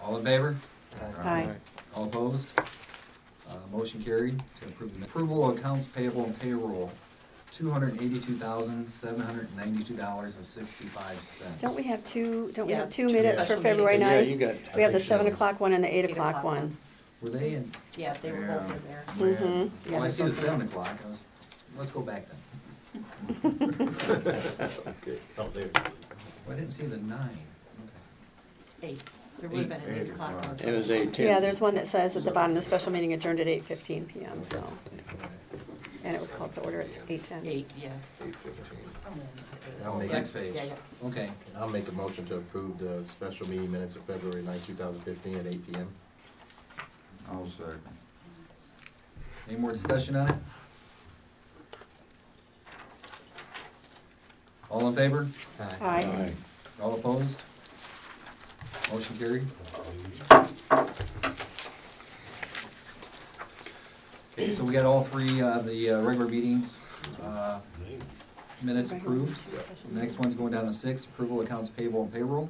All in favor? Aye. All opposed? Motion carried to approve the approval of accounts payable and payroll, $282,792.65. Don't we have two Yes, two two minutes for special February meetings. Yeah, 9th? you got. We have the I think 7 so. o'clock one and the 8 8 o'clock o'clock one. Were they in? Yeah, they were both in there. Mhm. Well, I Yeah, see the they're both 7 o'clock. Let's go back then. Okay. Oh, there. Well, I didn't see the 9. Okay. 8. There would have been an 8 o'clock one. It was 8:10. Yeah, there's one that says at the bottom, the special meeting adjourned at 8:15 PM, so, and it was called to order at 8:10. 8, yeah. 8:15. Oh, make next page. Yeah, yeah. Okay. I'll make a motion to approve the special meeting minutes of February 9, 2015 at 8 p.m. I'll second. Any more discussion on it? All in favor? Aye. All opposed? Motion carried. Okay, so we got all three of the regular meetings minutes approved. The next one's going down to 6, approval of accounts payable and payroll.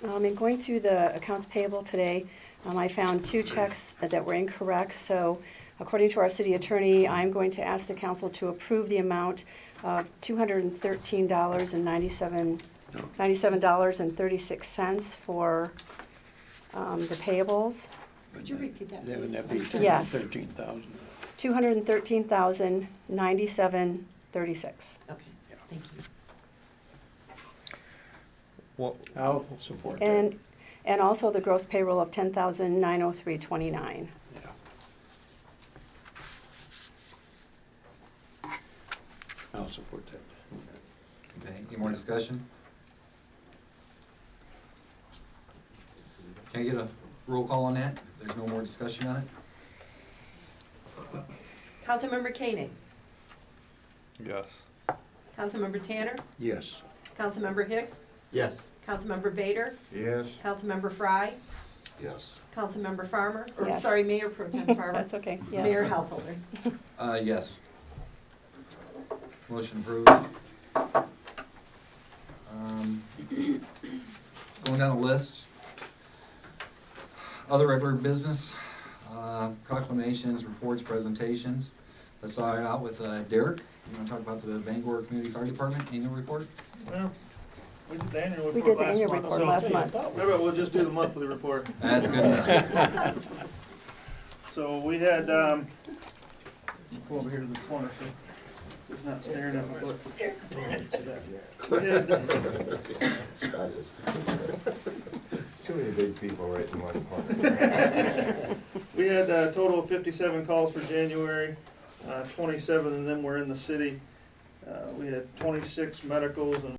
In going through the accounts payable today, I found 2 checks that were incorrect, so according to our city attorney, I'm going to ask the council to approve the amount of $213.97.36 for the payables. Could you repeat that, Wouldn't that please? be Yes. 13,000? $213,097.36. Okay, thank you. I'll support that. And also the gross payroll of $10,903.29. Yeah. I'll support that. Okay, any more discussion? Can I get a roll call on that, if there's no more discussion on it? Councilmember Koenig, Yes. Councilmember Tanner, Yes. Councilmember Hicks, Yes. Councilmember Bader, Yes. Councilmember Fry, Yes. Councilmember Farmer, or Yes. sorry, Mayor Pro Tem Farmer, That's okay, yes. Mayor Householder. Yes. Motion approved. Going down the list. Other regular business, proclamations, reports, presentations. Let's start out with Derek. You want to talk about the Bangor Community Fire Department annual report? Well, we did the annual We report did the annual last month, report so last month. maybe we'll just do the monthly report. That's good enough. So we had, pull over here to the corner, so it's not staring at my foot. We had, Scott is. Too many big people right in one corner. we had a total of 57 calls for January, 27 of them were in the city. We had 26 medicals and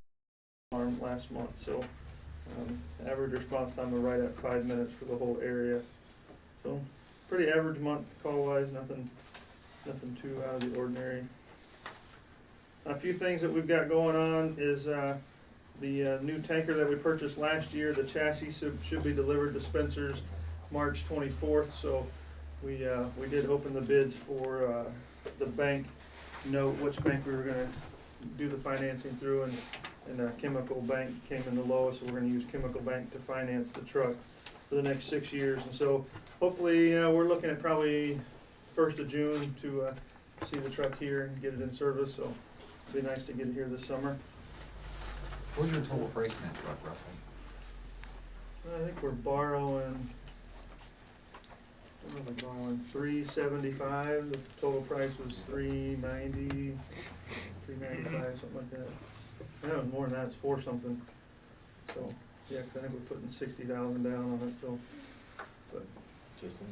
alarm last month, so average response time was right at 5 minutes for the whole area. So pretty average month call-wise, nothing too out of the ordinary. A few things that we've got going on is the new tanker that we purchased last year. The chassis should be delivered to Spencer's March 24th. So we did open the bids for the bank note, which bank we were going to do the financing through, and Chemical Bank came in the lowest. So we're going to use Chemical Bank to finance the truck for the next 6 years. And so hopefully we're looking at probably 1st of June to see the truck here and get it in service. So it'll be nice to get it here this summer. What was your total price in that truck, roughly? I think we're borrowing, what are we borrowing, $375. The total price was $390, $395, something like that. I know it was more than that, it's 4 something. So, yeah, 'cause I think we're putting 60,000 down on it, so. But Just in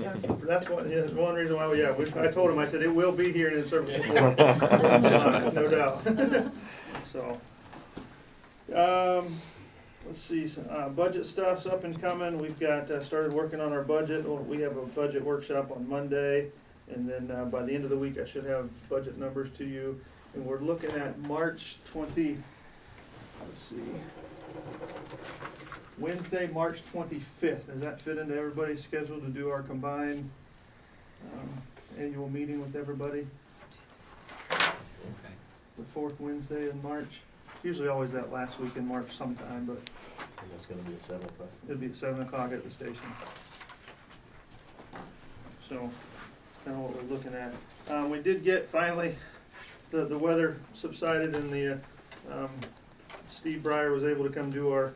time for that. that's one reason why, I told him, I said, it will be here and in service before. No doubt. So, let's see, budget stuff's up and coming. We've got, started working on our budget. We have a budget workshop on Monday, and then by the end of the week, I should have budget numbers to you. And we're looking at March 20, let's see, Wednesday, March 25th. Does that fit into everybody's schedule to do our combined annual meeting with everybody? Okay. The 4th Wednesday in March? usually always that last week in March sometime, but And that's gonna be at 7 o'clock. it'll be at 7 o'clock at the station. So, kind of what we're looking at. We did get finally, the weather subsided and the, Steve Breyer was able to come do our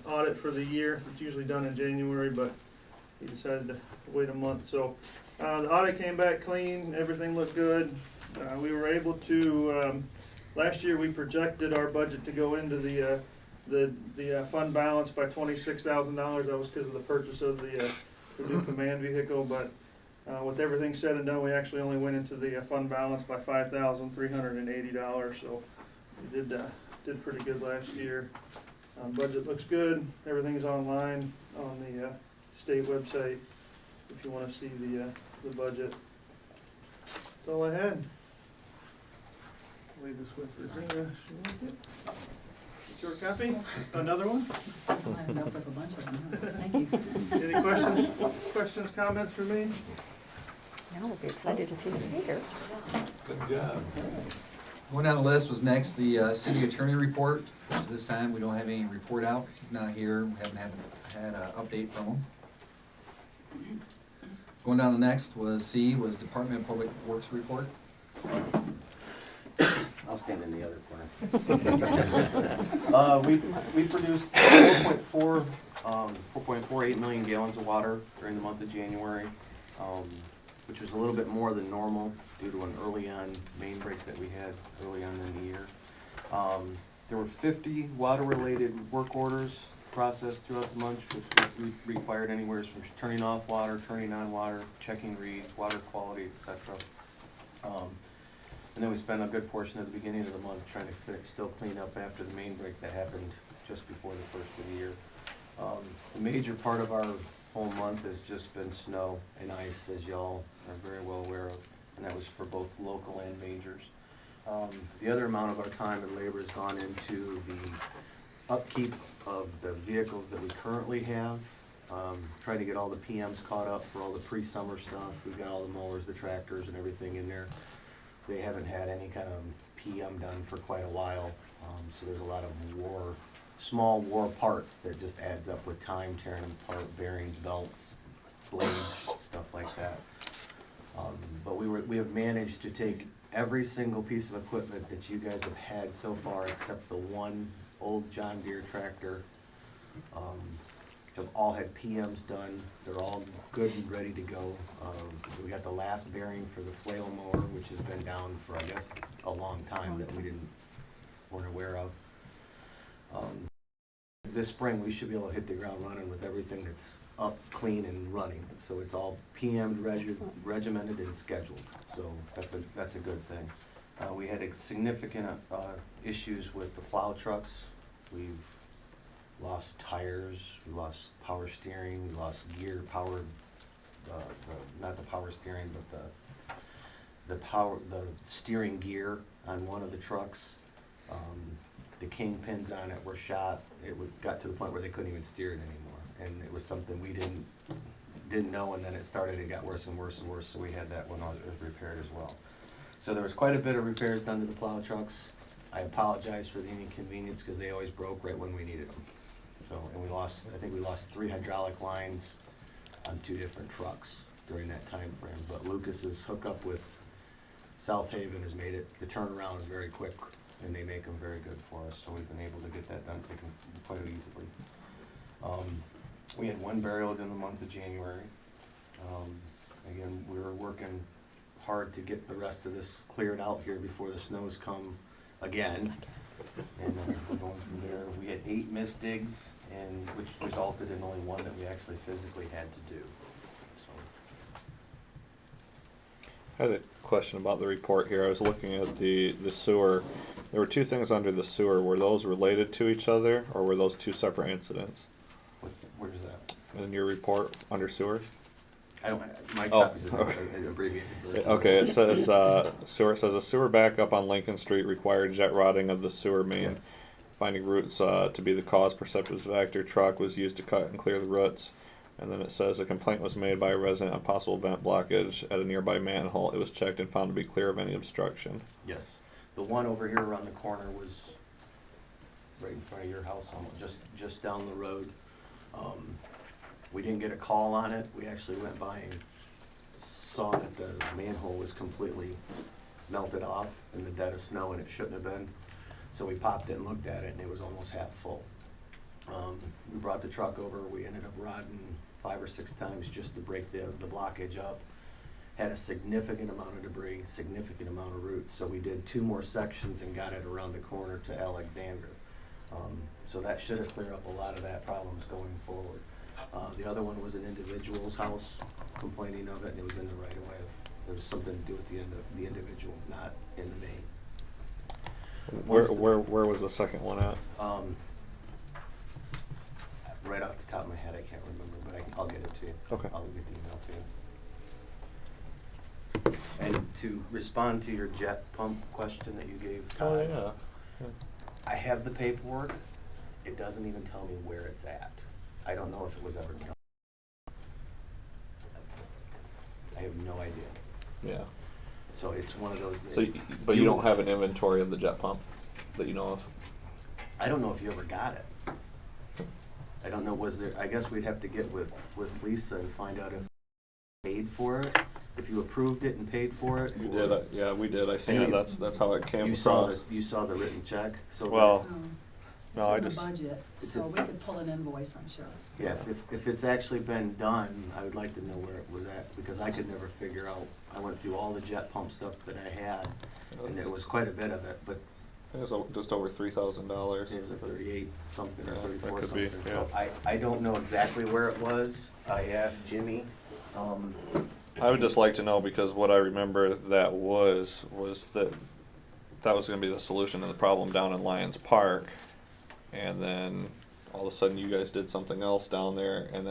audit for the year. It's usually done in January, but he decided to wait a month. So, the audit came back clean, everything looked good. We were able to, last year we projected our budget to go into the fund balance by $26,000. That was because of the purchase of the new command vehicle, but with everything said and done, we actually only went into the fund balance by $5,380. So we did pretty good last year. Budget looks good. Everything's online on the state website if you want to see the budget. That's all I had. Leave this with Regina. She wants it. It's your copy. Another one. I have enough of a bunch of them. Thank you. Any questions, comments for me? Now we'll be excited to see the taker. Good job. Going down the list was next the city attorney report. This time, we don't have any report out. He's not here. We haven't had an update from him. Going down the next was C, was Department of Public Works report. I'll stand in the other corner. We produced 4.48 million gallons of water during the month of January, which was a little bit more than normal due to an early on main break that we had early on in the year. There were 50 water-related work orders processed throughout the month, which required anywhere from turning off water, turning on water, checking reads, water quality, etc. And then we spent a good portion of the beginning of the month trying to still clean up after the main break that happened just before the first of the year. The major part of our whole month has just been snow and ice, as y'all are very well aware of, and that was for both local and majors. The other amount of our time and labor has gone into the upkeep of the vehicles that we currently have, trying to get all the PMs caught up for all the pre-summer stuff. We've got all the mowers, the tractors, and everything in there. They haven't had any kind of PM done for quite a while, so there's a lot of small war parts that just adds up with time, tearing them apart, bearings, belts, blades, stuff like that. But we have managed to take every single piece of equipment that you guys have had so far, except the one old John Deere tractor. Have all had PMs done. They're all good and ready to go. We got the last bearing for the flail mower, which has been down for, I guess, a long time that we weren't aware of. This spring, we should be able to hit the ground running with everything that's up, clean, and running. So it's all PM'd, regimented, and scheduled. So that's a good thing. We had significant issues with the plow trucks. We've lost tires, we lost power steering, we lost gear, not the power steering, but the steering gear on one of the trucks. The kingpins on it were shot. Got to the point where they couldn't even steer it anymore, and it was something we didn't know, and then it got worse and worse and worse, so we had that one repaired as well. So there was quite a bit of repairs done to the plow trucks. I apologize for the inconvenience because they always broke right when we needed them. So, and I think we lost 3 hydraulic lines on 2 different trucks during that time frame. But Lucas's hookup with South Haven has made it, the turnaround is very quick, and they make them very good for us. So we've been able to get that done quite easily. We had 1 burial in the month of January. Again, we were working hard to get the rest of this cleared out here before the snows come again. And we're going from there. We had 8 missed digs, which resulted in only 1 that we actually physically had to do. I had a question about the report here. I was looking at the sewer. There were 2 things under the sewer. Were those related to each other, or were those 2 separate incidents? Where's that? In your report under sewers? My copies of an abbreviated version. Okay, it says sewer. It says a sewer backup on Lincoln Street required jet rotting of the sewer main. Yes. Finding roots to be the cause, precipitous factor. Truck was used to cut and clear the roots. And then it says a complaint was made by a resident on possible vent blockage at a nearby manhole. It was checked and found to be clear of any obstruction. Yes. The one over here around the corner was front of your house, just down the road. We didn't get a call on it. We actually went by and saw that the manhole was completely melted off in the dead of snow, and it shouldn't have been. So we popped it and looked at it, and it was almost half full. We brought the truck over. We ended up rodding 5 or 6 times just to break the blockage up. Had a significant amount of debris, significant amount of roots. So we did 2 more sections and got it around the corner to Alexander. So that should have cleared up a lot of that problems going forward. The other one was an individual's house complaining of it, and it was in the right of way. There was something to do with the individual, not in the main. Where was the second one at? Right off the top of my head, I can't remember, but I'll get it to you. Okay. I'll get the email to you. And to respond to your jet pump question that you gave Todd, Oh, yeah. I have the paperwork. It doesn't even tell me where it's at. I don't know if it was ever done. I have no idea. Yeah. So it's one of those. So, but you don't have an inventory of the jet pump that you know of? I don't know if you ever got it. I don't know, was there, I guess we'd have to get with Lisa and find out if you paid for it, if you approved it and paid for it. We did, yeah, we did. I seen it. That's how it came You saw across. you saw the written check? So Well, It's No, I in the just- budget, so we could pull an invoice, I'm sure. yeah, if it's actually been done, I would like to know where it was at, because I could never figure out. I went through all the jet pump stuff that I had, and there was quite a bit of it, but it was just over $3,000. it was a 38 something or Yeah, that 34 could be, something. yeah. So I don't know exactly where it was. I asked Jimmy. I would just like to know, because what I remember that was that was going to be the solution to the problem down in Lions Park, and then all of a sudden you guys did something else down there, and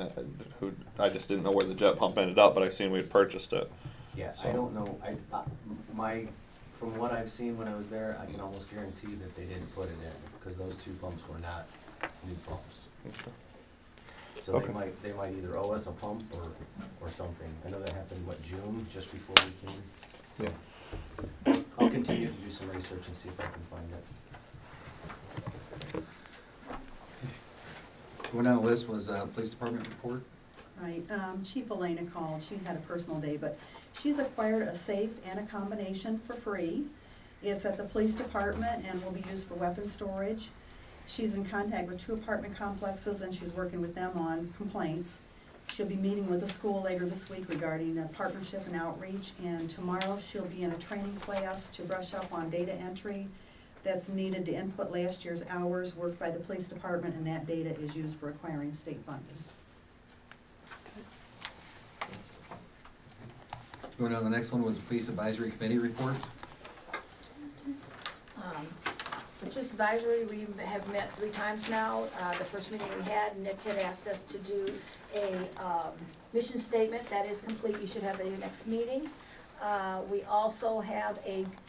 I just didn't know where the jet pump ended up, but I seen we'd purchased it. Yeah, So- I don't know, from what I've seen when I was there, I can almost guarantee that they didn't put it in, because those 2 pumps were not new pumps. Okay. So Okay. they might either owe us a pump or something. I know that happened, June, just before we came. Yeah. I'll continue to do some research and see if I can find it. Going down the list was police department report. Right, Chief Elena called, she had a personal day, but she's acquired a safe and a combination for free. It's at the police department and will be used for weapon storage. She's in contact with 2 apartment complexes and she's working with them on complaints. She'll be meeting with the school later this week regarding a partnership and outreach, and tomorrow she'll be in a training class to brush up on data entry that's needed to input last year's hours worked by the police department, and that data is used for acquiring state funding. Going down, the next one was the police advisory committee report. The police advisory, we have met 3 times now. The first meeting we had, Nick had asked us to do a mission statement. That is complete. You should have it at your next meeting. We also have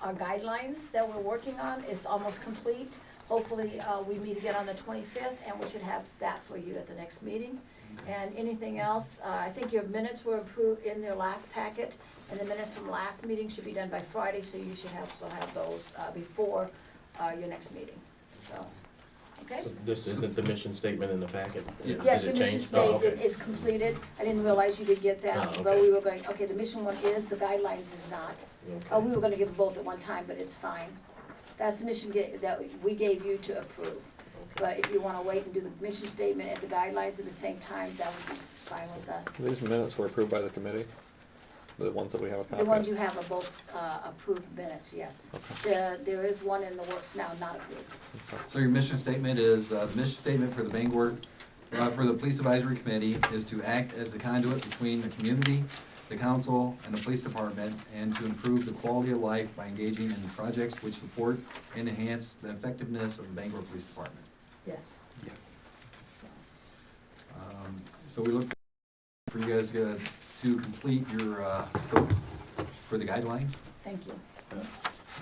our guidelines that we're working on. It's almost complete. Hopefully, we meet again on the 25th, and we should have that for you at the next meeting. And anything else, I think your minutes were approved in their last packet, and the minutes from last meeting should be done by Friday, so you should have those before your next meeting. So, okay? So this isn't the mission statement in the packet? Yeah. Yes, Did your it mission change? Oh, statement okay. is completed. I didn't realize you did get that, Oh, but okay. we were going, okay, the mission one is, the guidelines is not. Okay. We were gonna give them both at one time, but it's fine. That's the mission that we gave you to approve. But if you wanna wait and do the mission statement and the guidelines at the same time, that would be fine with us. These minutes were approved by the committee? The ones that we have a copy The ones of? you have are both approved minutes, yes. There is one in the works now, not approved. So your mission statement is, the mission statement for the Bangor, for the police advisory committee is to act as the conduit between the community, the council, and the police department, and to improve the quality of life by engaging in projects which support and enhance the effectiveness of the Bangor Police Department. Yes. So we look for you guys to complete your scope for the guidelines. Thank you.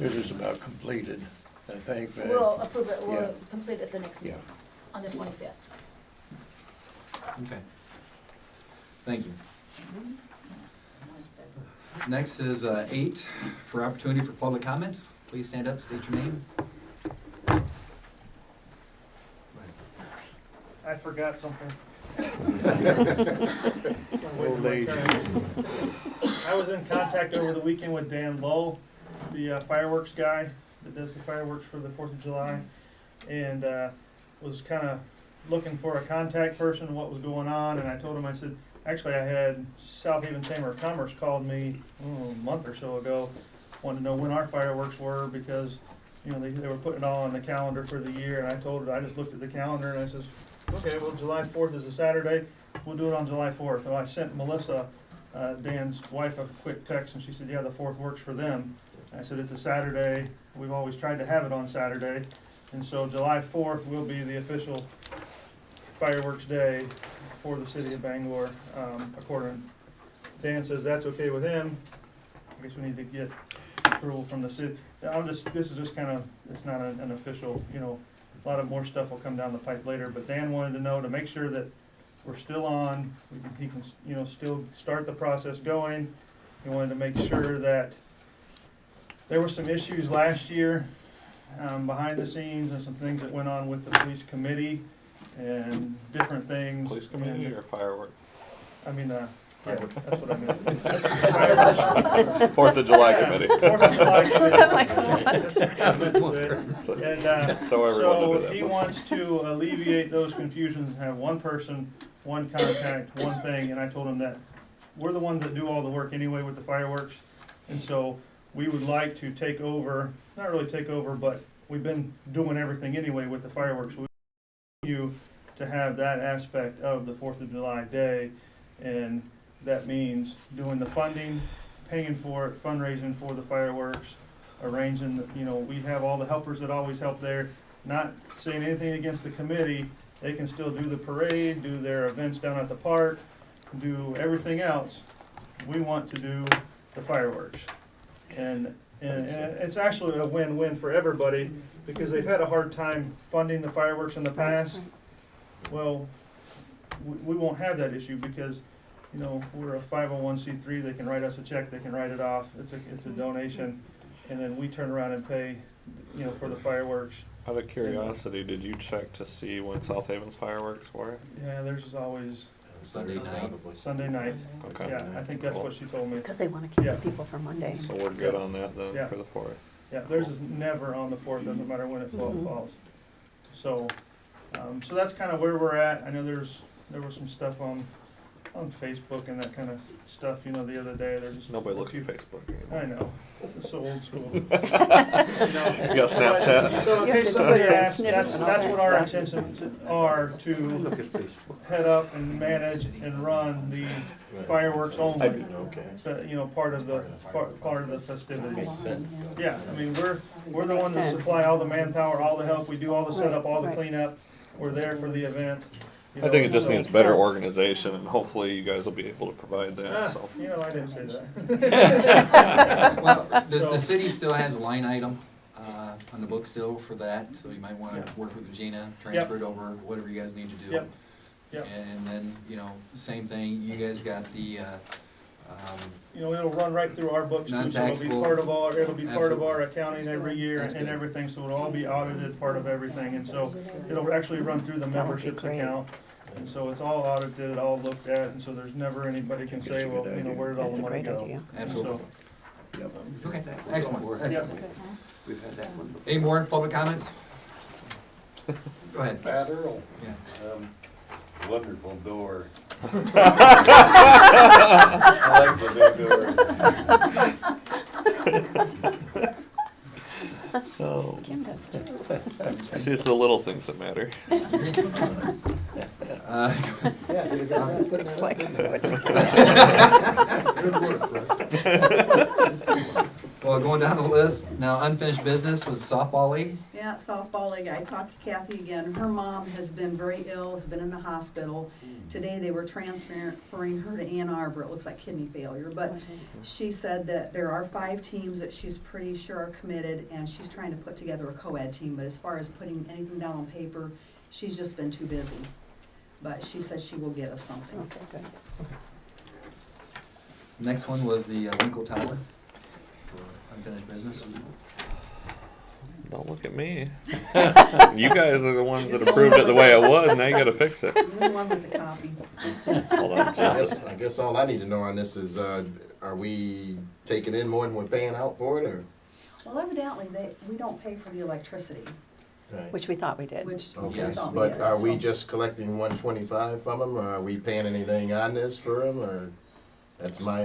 It is about completed, I think. but- We'll approve it, Yeah. we'll complete it at the next meeting, Yeah. on the 25th. Okay. Thank you. Next is 8, for opportunity for public comments. Please stand up, state your name. I forgot something. Old age. I was in contact over the weekend with Dan Lowe, the fireworks guy that does the fireworks for the 4th of July, and was kind of looking for a contact person, what was going on, and I told him, I said, actually I had South Haven Chamber of Commerce called me a month or so ago, wanted to know when our fireworks were, because you know, they were putting it all on the calendar for the year, and I told her, I just looked at the calendar and I says, okay, well, July 4th is a Saturday, we'll do it on July 4th. So I sent Melissa, Dan's wife, a quick text, and she said, yeah, the 4th works for them. And I said, it's a Saturday, we've always tried to have it on Saturday, and so July 4th will be the official fireworks day for the city of Bangor, according, Dan says that's okay with him. I guess we need to get approval from the city. This is just kind of, it's not an official, you know, a lot of more stuff will come down the pipe later, but Dan wanted to know to make sure that we're still on, he can, you know, still start the process going. He wanted to make sure that there were some issues last year behind the scenes and some things that went on with the police committee and different things. Police committee or fireworks? I mean, yeah, that's what I meant. 4th of July committee. 4th of July committee. Like, what? And Throw everyone so under that he bus. wants to alleviate those confusions and have one person, one contact, one thing, and I told him that we're the ones that do all the work anyway with the fireworks, and so we would like to take over, not really take over, but we've been doing everything anyway with the fireworks. We want you to have that aspect of the 4th of July day, and that means doing the funding, paying for it, fundraising for the fireworks, arranging, you know, we have all the helpers that always help there. Not saying anything against the committee, they can still do the parade, do their events down at the park, do everything else. We want to do the fireworks. And it's actually a win-win for everybody, because they've had a hard time funding the fireworks in the past. Well, we won't have that issue, because you know, we're a 501c3, they can write us a check, they can write it off, it's a donation, and then we turn around and pay, you know, for the fireworks. Out of curiosity, did you check to see when South Haven's fireworks were? Yeah, there's always Sunday night. Sunday night. Okay. Yeah, I think that's what she told me. Because they want to keep Yeah. the people for Monday. So we're good on that then Yeah. for the 4th. Yeah, theirs is never on the 4th, doesn't matter when it falls. So, so that's kind of where we're at. I know there was some stuff on Facebook and that kind of stuff, you know, the other day. There's Nobody looks at Facebook anymore. I know, it's so old school. You got Snapchat? So in You have case to somebody Twitter and asks, Snip that's and all that what our stuff. intentions are, to head up and manage and run the fireworks only. You know, part of the festivities. Makes sense. Yeah, I mean, we're the ones that sense. supply all the manpower, all the help, we do all the setup, all the Right. cleanup, we're there for the event. you I think know, it just so- needs better organization, and hopefully you guys will be able to provide that, so. You know, I didn't say that. Well, the So- city still has a line item on the book still for that, so you might want Yeah. to work with Regina, transfer it over, whatever you guys need to do. Yep. Yep. And then, you know, same thing, you guys got the, You know, it'll run right through our books, too, so it'll be Non-taxable. part of our Absolutely. accounting every year That's and good. everything, so it'll all be audited, part of everything, and so it'll actually run through the That would be memberships great. account. And so it's all audited, all looked at, and so there's never anybody can say, well, you know, where did all That's the a money great go? idea. absolutely. So, Okay, excellent, excellent. We've had that one before. Any more public comments? Go ahead. Pat Earl, Yeah. wonderful door. I like the new door. So, Kim does too. see, it's the little things that matter. It's like, Well, going down the list, now unfinished business was the softball league. Yeah, softball league, I talked to Kathy again, her mom has been very ill, has been in the hospital. Today they were transferring her to Ann Arbor, it looks like kidney failure, but she said that there are 5 teams that she's pretty sure are committed, and she's trying to put together a co-ed team, but as far as putting anything down on paper, she's just been too busy. But she says she will get us something. okay, good. Next one was the Winkle Tower for unfinished business. Don't look at me. You guys are the ones that approved it the way it was. Now you got to fix it. You're the one with the copy. Hold on, just I guess all I need to know on this is, are we taking in more than we're paying out for it, or? Well, evidently, we don't pay for the electricity, Right. Which we thought we did. which we Okay, thought we but did. are we so- just collecting 125 from them, or are we paying anything on this for them, or? That's my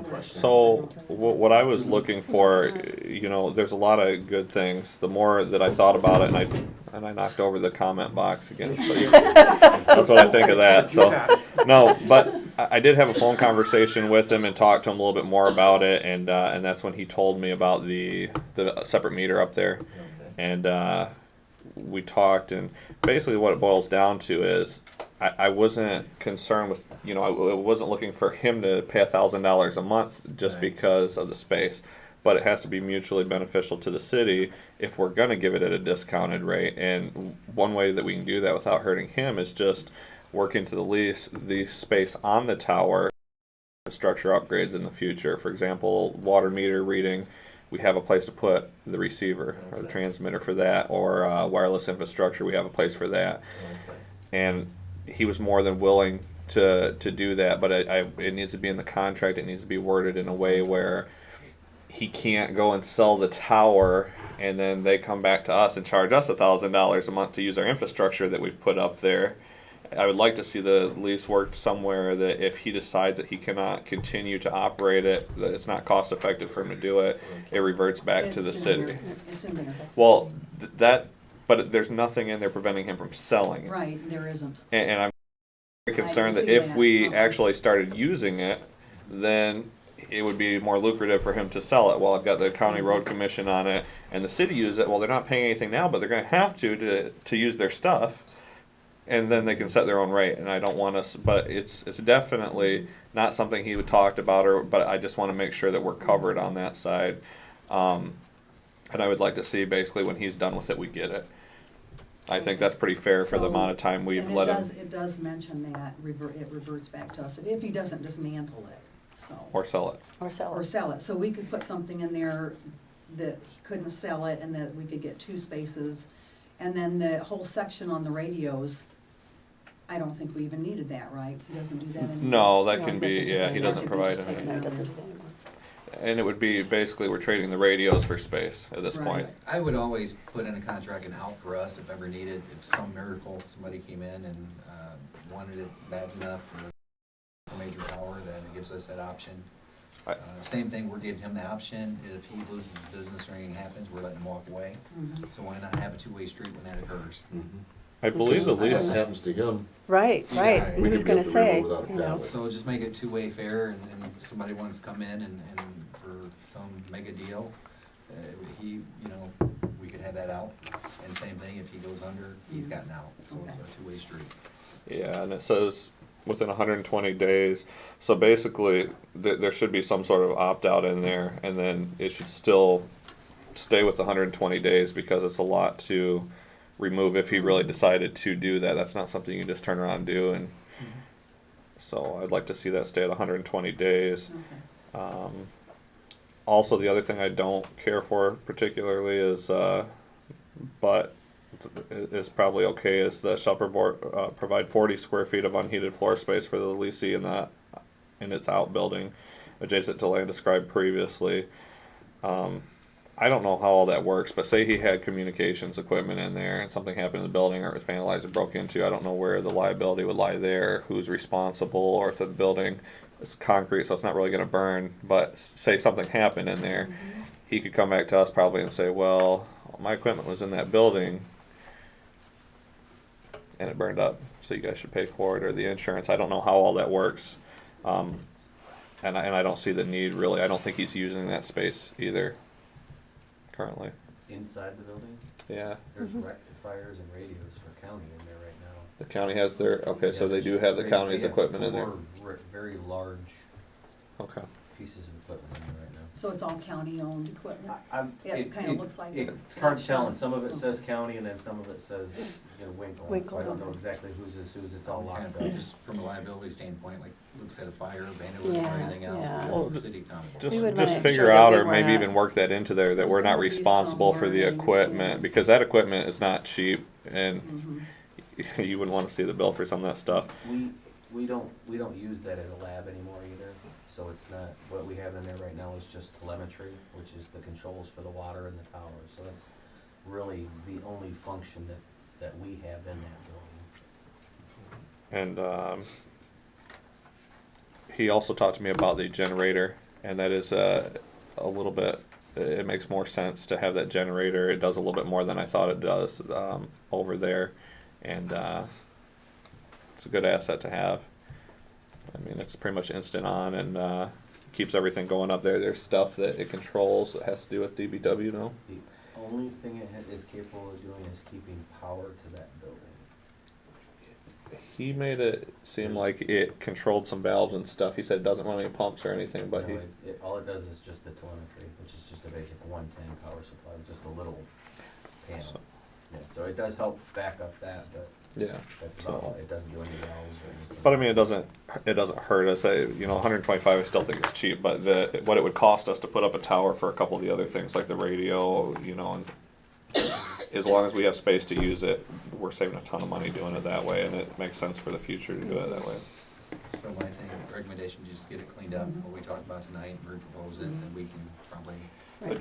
question. so what I was looking for, you know, there's a lot of good things. The more that I thought about it, and I knocked over the comment box again. So that's what I think of that. So no, but I did have a phone conversation with him and talked to him a little bit more about it, and that's when he told me about the separate meter up there, and we talked, and basically what it boils down to is I wasn't concerned with, you know, I wasn't looking for him to pay $1,000 a month just Right. because of the space, but it has to be mutually beneficial to the city if we're going to give it at a discounted rate. And one way that we can do that without hurting him is just work into the lease the space on the tower, structure upgrades in the future. For example, water meter reading, we have a place to put the receiver or the transmitter for that, or wireless infrastructure, we have a place for that. And he was more than willing to do that, but it needs to be in the contract. It needs to be worded in a way where he can't go and sell the tower and then they come back to us and charge us $1,000 a month to use our infrastructure that we've put up there. I would like to see the lease worked somewhere that if he decides that he cannot continue to operate it, that it's not cost effective for him to do it, it reverts back to the It's in city. there. It's in there. Well, but there's nothing in there preventing him from selling it. Right, there isn't. And I'm very concerned that see if that. we Okay. actually started using it, then it would be more lucrative for him to sell it. Well, I've got the county road commission on it, and the city uses it. Well, they're not paying anything now, but they're going to have to use their stuff, and then they can set their own rate. And I don't want us, but it's definitely not something he would talked about, but I just want to make sure that we're covered on that side. And I would like to see basically when he's done with it, we get it. I think that's pretty fair for the So- amount of time we've and let him, It does mention that it reverts back to us if he doesn't dismantle it, so. or sell it. Or sell Or it. sell it, so we could put something in there that he couldn't sell it and that we could get 2 spaces. And then the whole section on the radios, I don't think we even needed that, right? He doesn't do that anymore? No, that No, can he be, doesn't do yeah, that. he That doesn't could be provide just anything. taken No, it doesn't do that anymore. And it would be, basically, we're trading the radios for space at this Right. point. I would always put in a contract and out for us if ever needed, if some miracle, somebody came in and wanted it bad enough for a major power, then it gives us that option. Same thing, we're giving him the option, if he loses his business or anything happens, we're letting him walk away. So why not have a two-way street when that occurs? I believe the If something lease, happens to him, Right, Yeah, right. we And could who's be gonna up to say, remove without a you know? paddle. So just make it two-way fair, and if somebody wants to come in and for some mega deal, we could have that out. And same thing, if he goes under, he's gotten out, so it's a two-way street. yeah, and it says within 120 days. So basically, there should be some sort of opt-out in there, and then it should still stay with the 120 days because it's a lot to remove if he really decided to do that. That's not something you can just turn around and do. And so I'd like to see that stay at 120 days. Okay. Also, the other thing I don't care for particularly is, but is probably okay, is the shall provide 40 square feet of unheated floor space for the leasee in its outbuilding, adjacent to land described previously. I don't know how all that works, but say he had communications equipment in there and something happened in the building or it was vandalized or broke into, I don't know where the liability would lie there, who's responsible, or if the building is concrete, so it's not really going to burn, but say something happened in there, he could come back to us probably and say, well, my equipment was in that building and it burned up, so you guys should pay for it, or the insurance. I don't know how all that works. And I don't see the need really. I don't think he's using that space either currently. Inside the building, Yeah, there's rectifiers and radios for county in there right now. the county has their, okay, so they do have the county's equipment in there. Very large Okay. pieces of equipment in there right now. So it's all county-owned equipment? It It kinda looks like it. It's hard telling, some of it says county and then some of it says, Winkle. Winkle, So I don't know okay. exactly whose is whose, it's all Kind locked of up. just from a liability standpoint, like Luke said, a fire, vandalism, or Yeah, anything else, yeah. we Well, want the city accountable. Just, We would just wanna figure show that out, we or maybe wanna- even work that into there, that There's we're not gonna be responsible some for the warning, equipment, yeah. because that equipment is not cheap, and Mhm. you wouldn't wanna see the bill for some of that stuff. We don't use that as a lab anymore either, so it's not, what we have in there right now is just telemetry, which is the controls for the water and the tower, so that's really the only function that we have in that building. And he also talked to me about the generator, and that is a little bit, it makes more sense to have that generator. It does a little bit more than I thought it does over there, and it's a good asset to have. I mean, it's pretty much instant on, and keeps everything going up there. There's stuff that it controls that has to do with DBW now. The only thing it is capable of doing is keeping power to that building. He made it seem like it controlled some valves and stuff. He said it doesn't run any pumps or anything, but No, he. all it does is just the telemetry, which is just a basic 110 power supply, just a little panel. So- Yeah, so it does help back up that, but Yeah. that's about all. It doesn't do any valves or anything. But I mean, it doesn't hurt us. 125 I still think is cheap, but what it would cost us to put up a tower for a couple of the other things like the radio, and as long as we have space to use it, we're saving a ton of money doing it that way, and it makes sense for the future to do it that way. So my thing, recommendation, just get it cleaned up, what we talked about tonight, and repropose it, and we can probably,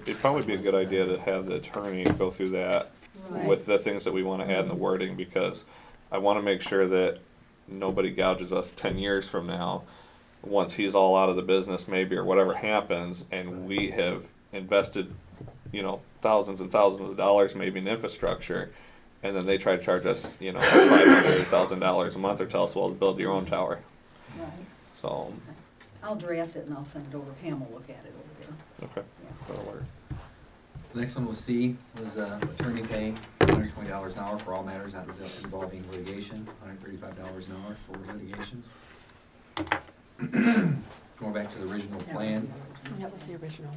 It'd probably be a good idea to have the attorney go through that Right. with the things that we want to add in the wording, because I want to make sure that nobody gouges us 10 years from now, once he's all out of the business maybe, or whatever happens, and we have invested, thousands and thousands of dollars maybe in infrastructure, and then they try to charge us, $500,000 a month, or tell us, well, build your own tower. Right. So, I'll draft it and I'll send it over. Pam will look at it over there. okay, that'll work. the next one was C, was attorney pay, $120 an hour for all matters not involving litigation, $135 an hour for litigations. Going back to the original plan, That was the original.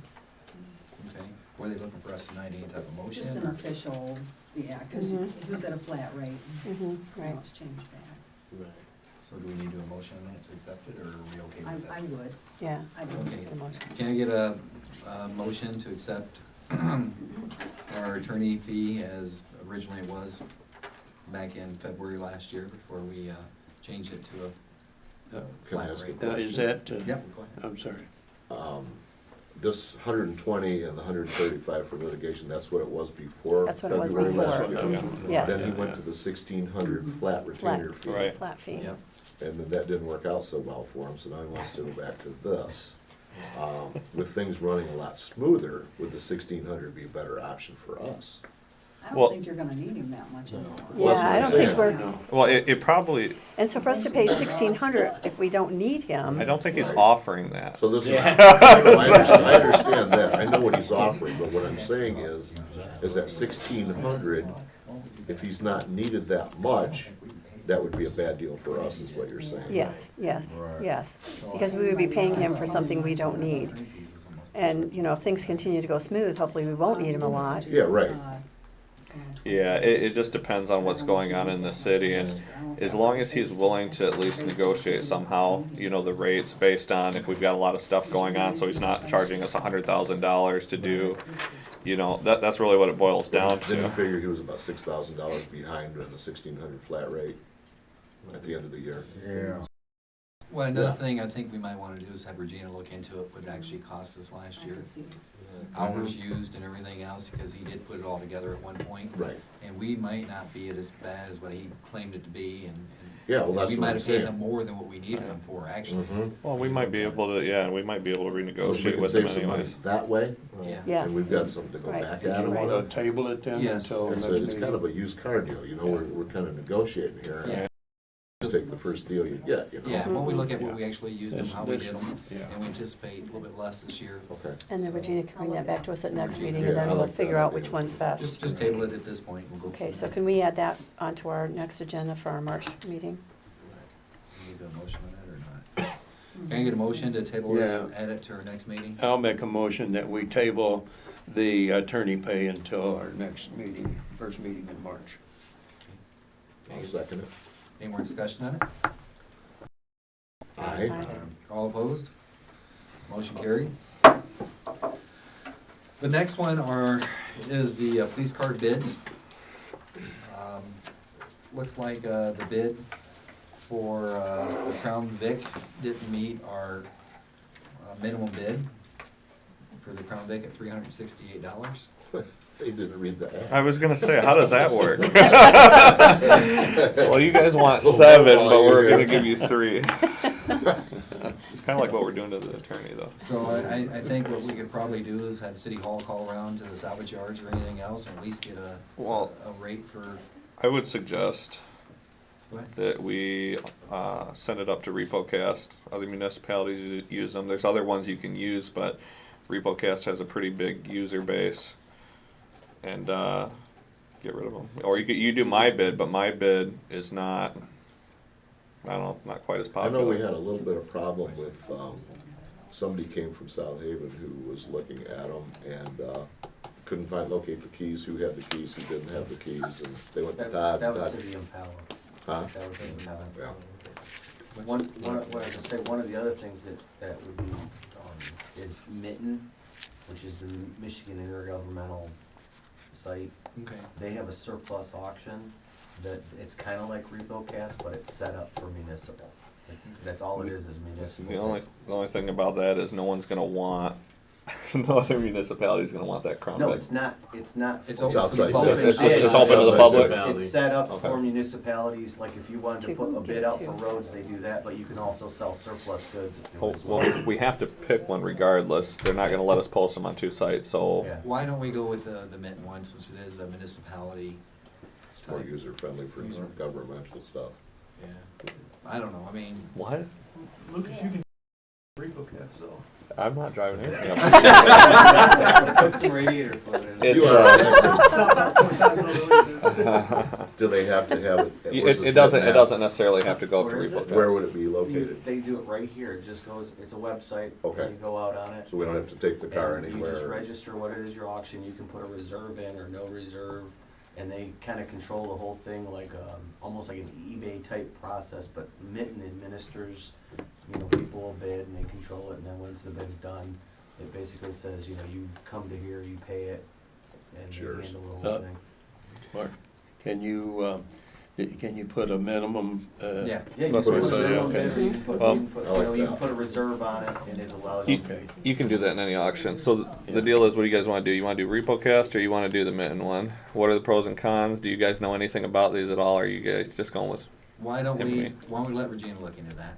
okay, were they looking for us tonight, any type of motion? Just an or- official, yeah, because he was at a flat rate. Mm-hmm, Now right. it's changed back. So do we need to do a motion on that to accept it, or are we okay with that? I would. Yeah. I would. Okay. Get a motion. Can I get a motion to accept our attorney fee as originally it was back in February last year, before we changed it to a Can I flat ask a rate? question? Is that, Yep, go ahead. I'm sorry. This 120 and the 135 for litigation, that's what it was before That's what it was February last before. year? Yes. Then he went to the 1,600 flat retainer fee. Right. Flat fee. Yep. And then that didn't work out so well for him, so now he wants to go back to this. With things running a lot smoother, would the 1,600 be a better option for us? I Well- don't think you're gonna need him that much anymore. Well, that's Yeah, what I I'm don't think saying. we're, Well, it probably, and so for us to pay 1,600 if we don't need him. I don't think he's offering that. So this is, I understand that, I know what he's offering, but what I'm saying is that 1,600, if he's not needed that much, that would be a bad deal for us, is what you're saying. Yes, yes, Right. yes, because we would be paying him for something we don't need. And, if things continue to go smooth, hopefully we won't need him a lot. Yeah, right. Yeah, it just depends on what's going on in the city, and as long as he's willing to at least negotiate somehow, the rates based on if we've got a lot of stuff going on, so he's not charging us $100,000 to do, that's really what it boils down Didn't you to. figure he was about $6,000 behind on the 1,600 flat rate at the end of the year? Yeah. Well, another thing I think we might want to do is have Regina look into it, what it actually cost us last I year. can see. Hours used and everything else, because he did put it all together at one point. Right. And we might not be as bad as what he claimed it to be, and Yeah, well, that's we what might I'm have paid him saying. more than what we needed him for, actually. Mhm. Well, we might be able to, we might be able to So if we renegotiate can with him save some money anyways. that way, Yeah. Yes. and we've got something to go Right. back Did at you him want to with. table it then Yes. until It's, next it's kind of meeting? a used car deal, we're kind of negotiating here. Yeah. Just take the first deal you get, Yeah, when we look at what we actually used them, This- how we this- did them, yeah. and we anticipate a little bit less this year. Okay. And then Regina can bring that back to us at next meeting, Yeah, and then I we'll like figure that out idea. which one's best. Just table it at this point, we'll go. Okay, from so there. can we add that onto our next agenda for our March meeting? Need a motion on that or not? Can I get a motion to table this and Yeah. add it to our next meeting? I'll make a motion that we table the attorney pay until our next meeting, first meeting in March. I'll second it. Any more discussion on it? Aye. All opposed? Motion carried. The next one is the police car bids. Looks like the bid for the Crown Vic didn't meet our minimum bid for the Crown Vic at $368. They didn't read the ad. I was gonna say, how does that work? Well, you guys want 7, but we're gonna give you 3. It's kinda like what we're doing to the attorney, though. So I think what we could probably do is have City Hall call around to the salvage yards or anything else and at least get a rate for. I would suggest Go ahead. that we send it up to RepoCast. Other municipalities use them. There's other ones you can use, but RepoCast has a pretty big user base. And get rid of them. Or you do my bid, but my bid is not, I don't know, not quite as I popular. know we had a little bit of problem with, somebody came from South Haven who was looking at them and, couldn't locate the keys, who had the keys, who didn't have the keys, and they went to Todd. That was Todd- to the Impala. Huh? That was to the Impala. Yeah. What I was gonna say, one of the other things that would be, is Mitten, which is the Michigan Intergovernmental site. Okay. They have a surplus auction that, it's kinda like RepoCast, but it's set up for municipal. That's all it is municipal. The only thing about that is no one's gonna want, no other municipality's gonna want that Crown No, Vic. it's not. It's It's open to outside. the public. It's open to the public. It's set up Okay. for municipalities, like if you wanted to put a bid out for Two. roads, they do that, but you can also sell surplus goods if you Well, want as well. we have to pick one regardless. They're not gonna let us post them on 2 sites, so. Yeah. Why don't we go with the Mitten one since it is a municipality? It's more user-friendly for governmental stuff. Yeah. I don't know, I mean, What? Lucas, you can RepoCast, so. I'm not driving anything up. Put some radiator fluid in it. It's, You uh, Do they have to have it? where's this It doesn't bid at? necessarily have to go up to Where is it? RepoCast. Where would it be located? They do it right here, it just goes, it's a website, Okay. you go out on it. So we don't have to take the car and you just anywhere? register what it is your auction, you can put a reserve in or no reserve, and they kinda control the whole thing like, almost like an eBay type process, but Mitten administers, people will bid and they control it, and then once the bid's done, it basically says, you come to here, you pay it, and Cheers. they handle the whole thing. Mark, can you put a minimum? yeah. Yeah, you That's can what put I a said, minimum okay. bid, or you can put, Well, you can put, I like you can that. put a reserve on it, and it allows You, you to. you can do that in any auction. So the deal is, what do you guys want to do? You want to do RepoCast or you want to do the Mitten one? What are the pros and cons? Do you guys know anything about these at all? Or are you guys just going with? Why don't Hit we, me. why don't we let Regina look into that?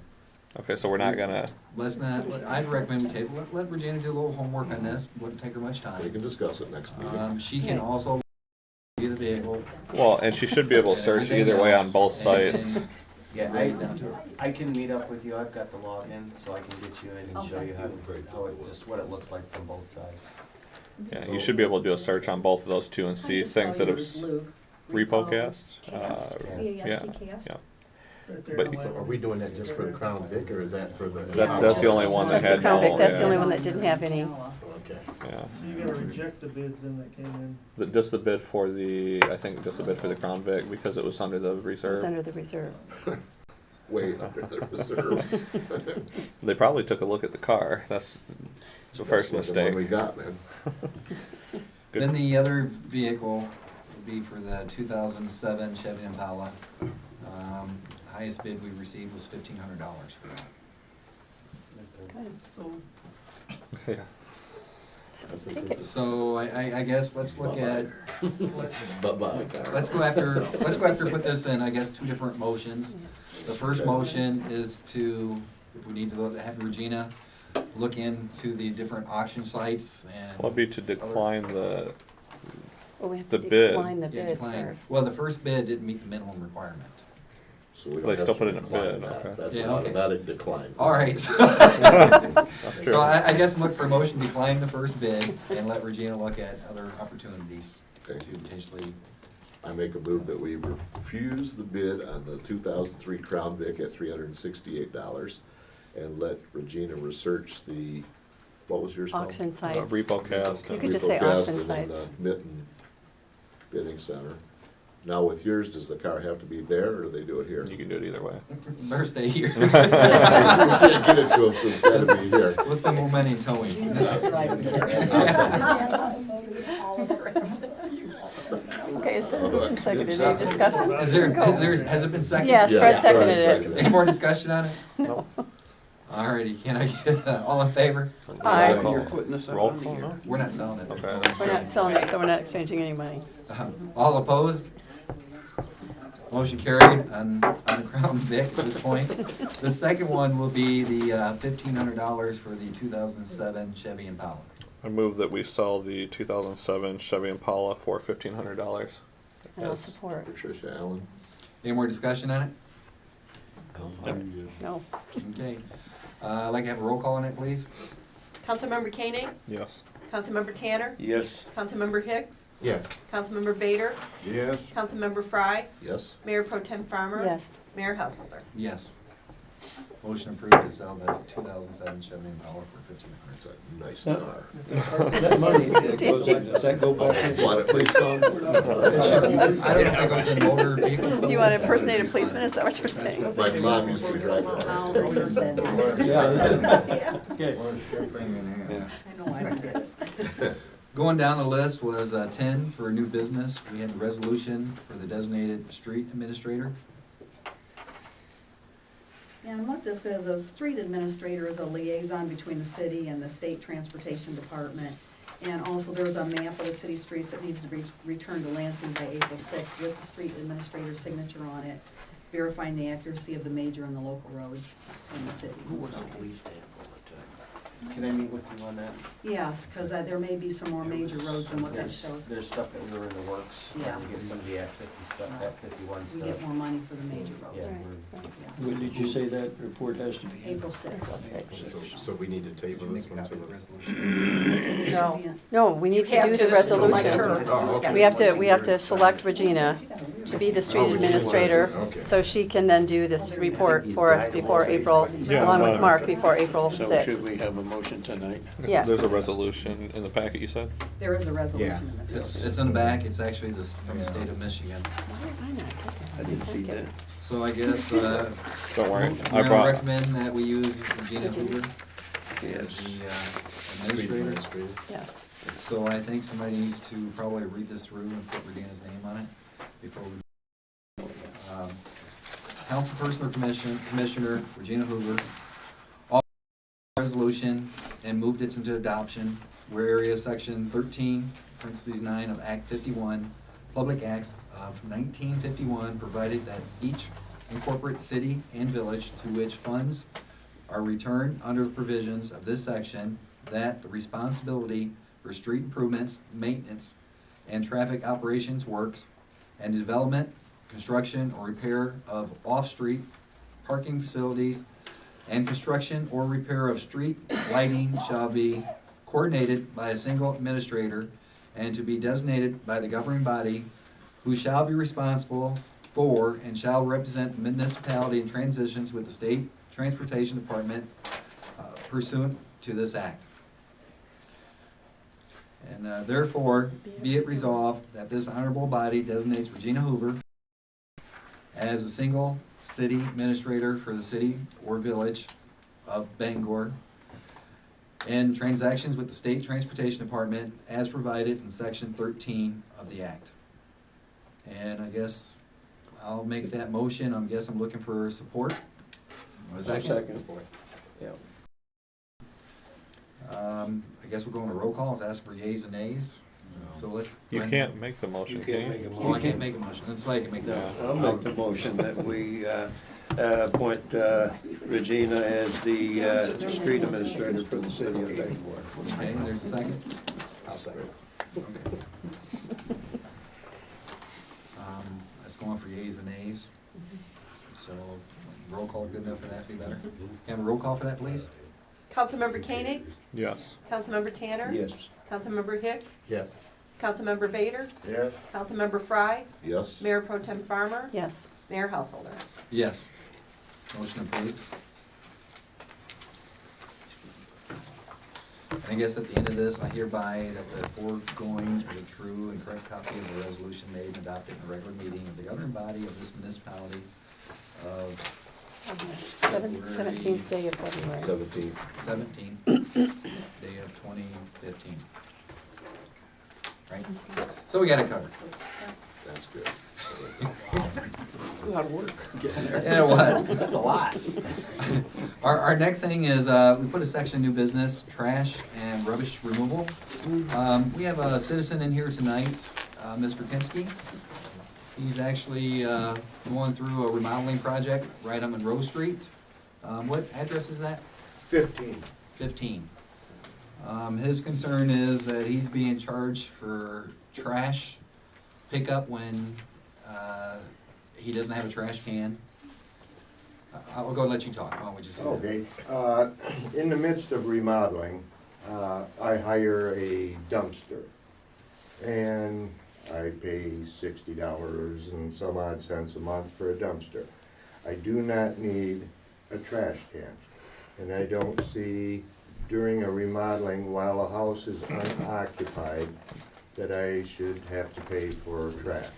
Okay, so we're not gonna. Let's not, I'd recommend we table, let Regina do a little homework on this, wouldn't take her much We time. can discuss it next meeting. She can also see the vehicle. Well, and she should be able to and search everything either way on else, both and- sites. and Yeah, bring it down to her. I can meet up with you, I've got the login, so I can get you in Oh, and show you thank how it, just what it looks like from both sides. Yeah, you should be able to do a search on both of those two and see things that have RepoCast. Cast, C-A-S-T-Cast. Yeah. But So are we doing that just for the Crown Vic, or is that for the? That's the only one that Just the had Crown Vic, no. that's the Yeah. only one that didn't have any. Okay. Yeah. you gotta reject the bids then that came in. Just the bid for I think just the bid for the Crown Vic because it was under the It was reserve. under the reserve. Way under the reserve. They probably took a look at the car. That's the first That's the one mistake. we got, man. Good. Then the other vehicle would be for the 2007 Chevy Impala. Highest bid we received was $1,500 for that. Good. Yeah. So take it. So I guess let's look at, let's Bye-bye. go after put this in, I guess, 2 different motions. The first motion is to, if we need to have Regina look into the different auction sites and. Well, it'd be to decline the. Well, we have The to bid. decline the Yeah, bid decline. first. Well, the first bid didn't meet the minimum requirement. So we They don't have still to put it in a decline bid, that. okay. That's Yeah, an okay. automatic decline. All right. That's true. So I guess look for a motion to decline the first bid and let Regina look at other opportunities Okay. to potentially. I make a move that we refuse the bid on the 2003 Crown Vic at $368 and let Regina research the, what was yours called? Auction sites. Repo cast. You could just say Repo auction cast and then sites. the Mitten Bidding Center. Now with yours, does the car have to be there, or do they do it here? You can do it either way. Better stay here. You can't get it to them, so it's gotta be here. Let's spend more money in towing. Okay, it's been moved and seconded. Any discussion? Has it been seconded? Yes, Yeah, Fred seconded Fred it. Any more discussion on it? No. Alrighty, can I get, all in favor? Aye. Roll You're call. putting this Roll on call, here. no? We're not selling it. Okay. We're not selling it, so we're not exchanging any money. All opposed? Motion carried on the Crown Vic at this point. The second one will be the $1,500 for the 2007 Chevy Impala. I move that we sell the 2007 Chevy Impala for $1,500. And I'll support. Patricia Allen. Any more discussion on it? No. Okay. I'd like to have a roll call on it, please. Councilmember Koenig, Yes. Councilmember Tanner, Yes. Councilmember Hicks, Yes. Councilmember Bader, Yes. Councilmember Frye, Yes? Mayor Pro Tem Farmer. Yes. Mayor Householder. Yes. Motion approved to sell the 2007 Chevy Impala for $1,500. It's a nice car. That money, that goes in, does that go back into the police fund? I don't know if that goes in motor vehicle. Do you want to impersonate a policeman? Is that what you're saying? My mom used to drive I'll that. research that. Yeah. Yeah. Okay. Yeah. I know I don't get it. Going down the list was 10 for new business. We had a resolution for the designated street administrator. And what this is, a street administrator is a liaison between the city and the state transportation department. And also there's a map of the city streets that needs to be returned to Lansing by April 6th with the street administrator's signature on it, verifying the accuracy of the major and the local roads in the city. So, Can I meet with you on that? yes, because there may be some more major roads than what that shows. There's stuff that we were in the works, Yeah. trying to get some of the Act 50 stuff, Act 51 We stuff. get more money for the major roads. Yeah, Right. Yes. When did you say that report has to be? April 6th. So we need to table this one to the Resolution. No, no, we need to You have do the to select resolution. her. Oh, okay. We have to select Regina to be the street administrator, Okay. so she can then do this report for us before April, along with Mark, before April So 6th. should we have a motion tonight? Yes. There's a resolution in the packet, you said? There is a resolution in the It's in the back. It's actually from the state of Michigan. Why did I not get that? I didn't see that. So I guess, Don't worry. we're I gonna brought, recommend that we use Regina Hoover as Yes. the administrator. Yes. So I think somebody needs to probably read this through and put Regina's name on it before we. Councilperson or Commissioner Regina Hoover, all resolution and moved it into adoption, whereas section 13, parentheses 9 of Act 51, Public Acts of 1951, provided that each incorporate city and village to which funds are returned under the provisions of this section, that the responsibility for street improvements, maintenance, and traffic operations works, and development, construction, or repair of off-street parking facilities, and construction or repair of street lighting shall be coordinated by a single administrator and to be designated by the governing body, who shall be responsible for and shall represent the municipality in transitions with the state transportation department pursuant to this act. And therefore, be it resolved that this honorable body designates Regina Hoover as a single city administrator for the city or village of Bangor in transactions with the state transportation department as provided in section 13 of the act. And I guess I'll make that motion. I guess I'm looking for support. Second. Yeah. I guess we're going to roll call. Let's ask for yeas and nays. So let's. you can't make the motion, You can can't you? make a Oh, I motion. can't make a motion. That's why I can make that. Yeah. I'll make the motion that we appoint Regina as the street administrator for the city of Bangor. Okay, and there's a second. I'll second. Okay. That's going for yeas and nays. So roll call good enough for that, be better? Can I have a roll call for that, please? Councilmember Koenig, Yes. Councilmember Tanner. Yes. Councilmember Hicks, Yes. Councilmember Bader, Yes. Councilmember Frye, Yes? Mayor Pro Tem Farmer, Yes. Mayor Householder. Yes. Motion approved. And I guess at the end of this, I hereby that the foregoing is a true and correct copy of the resolution made and adopted in a regular meeting of the governing body of this municipality of February 17th day of February. 17. day of 2015. Right? So we got it covered. That's good. A lot of work. Yeah, it was. That's a lot. Our next thing is, we put a section new business, trash and rubbish removal. We have a citizen in here tonight, Mr. Kensky. He's actually, going through a remodeling project right on Monroe Street. What address is that? 15. 15. His concern is that he's being charged for trash pickup when, he doesn't have a trash can. I'll go and let you talk. Why don't we just do that? Okay, in the midst of remodeling, I hire a dumpster. And I pay $60 and some odd cents a month for a dumpster. I do not need a trash can. And I don't see during a remodeling while a house is unoccupied that I should have to pay for trash.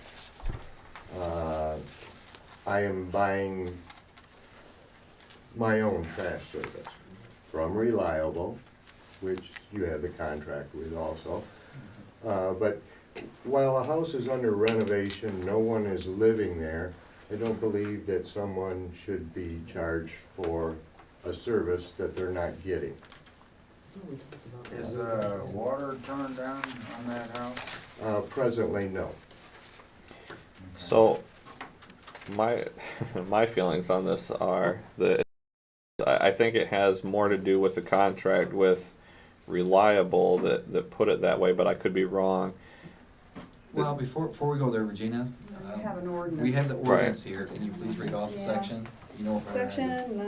I am buying my own trash service from Reliable, which you have the contract with also. But while a house is under renovation, no one is living there, I don't believe that someone should be charged for a service that they're not getting. Is the water turned down on that house? Presently, no. So, my feelings on this are that I think it has more to do with the contract with Reliable that put it that way, but I could be wrong. Well, before we go there, Regina. We have an ordinance. We have the ordinance here. Can you please read off the Yeah. section? You know if I read it. Section,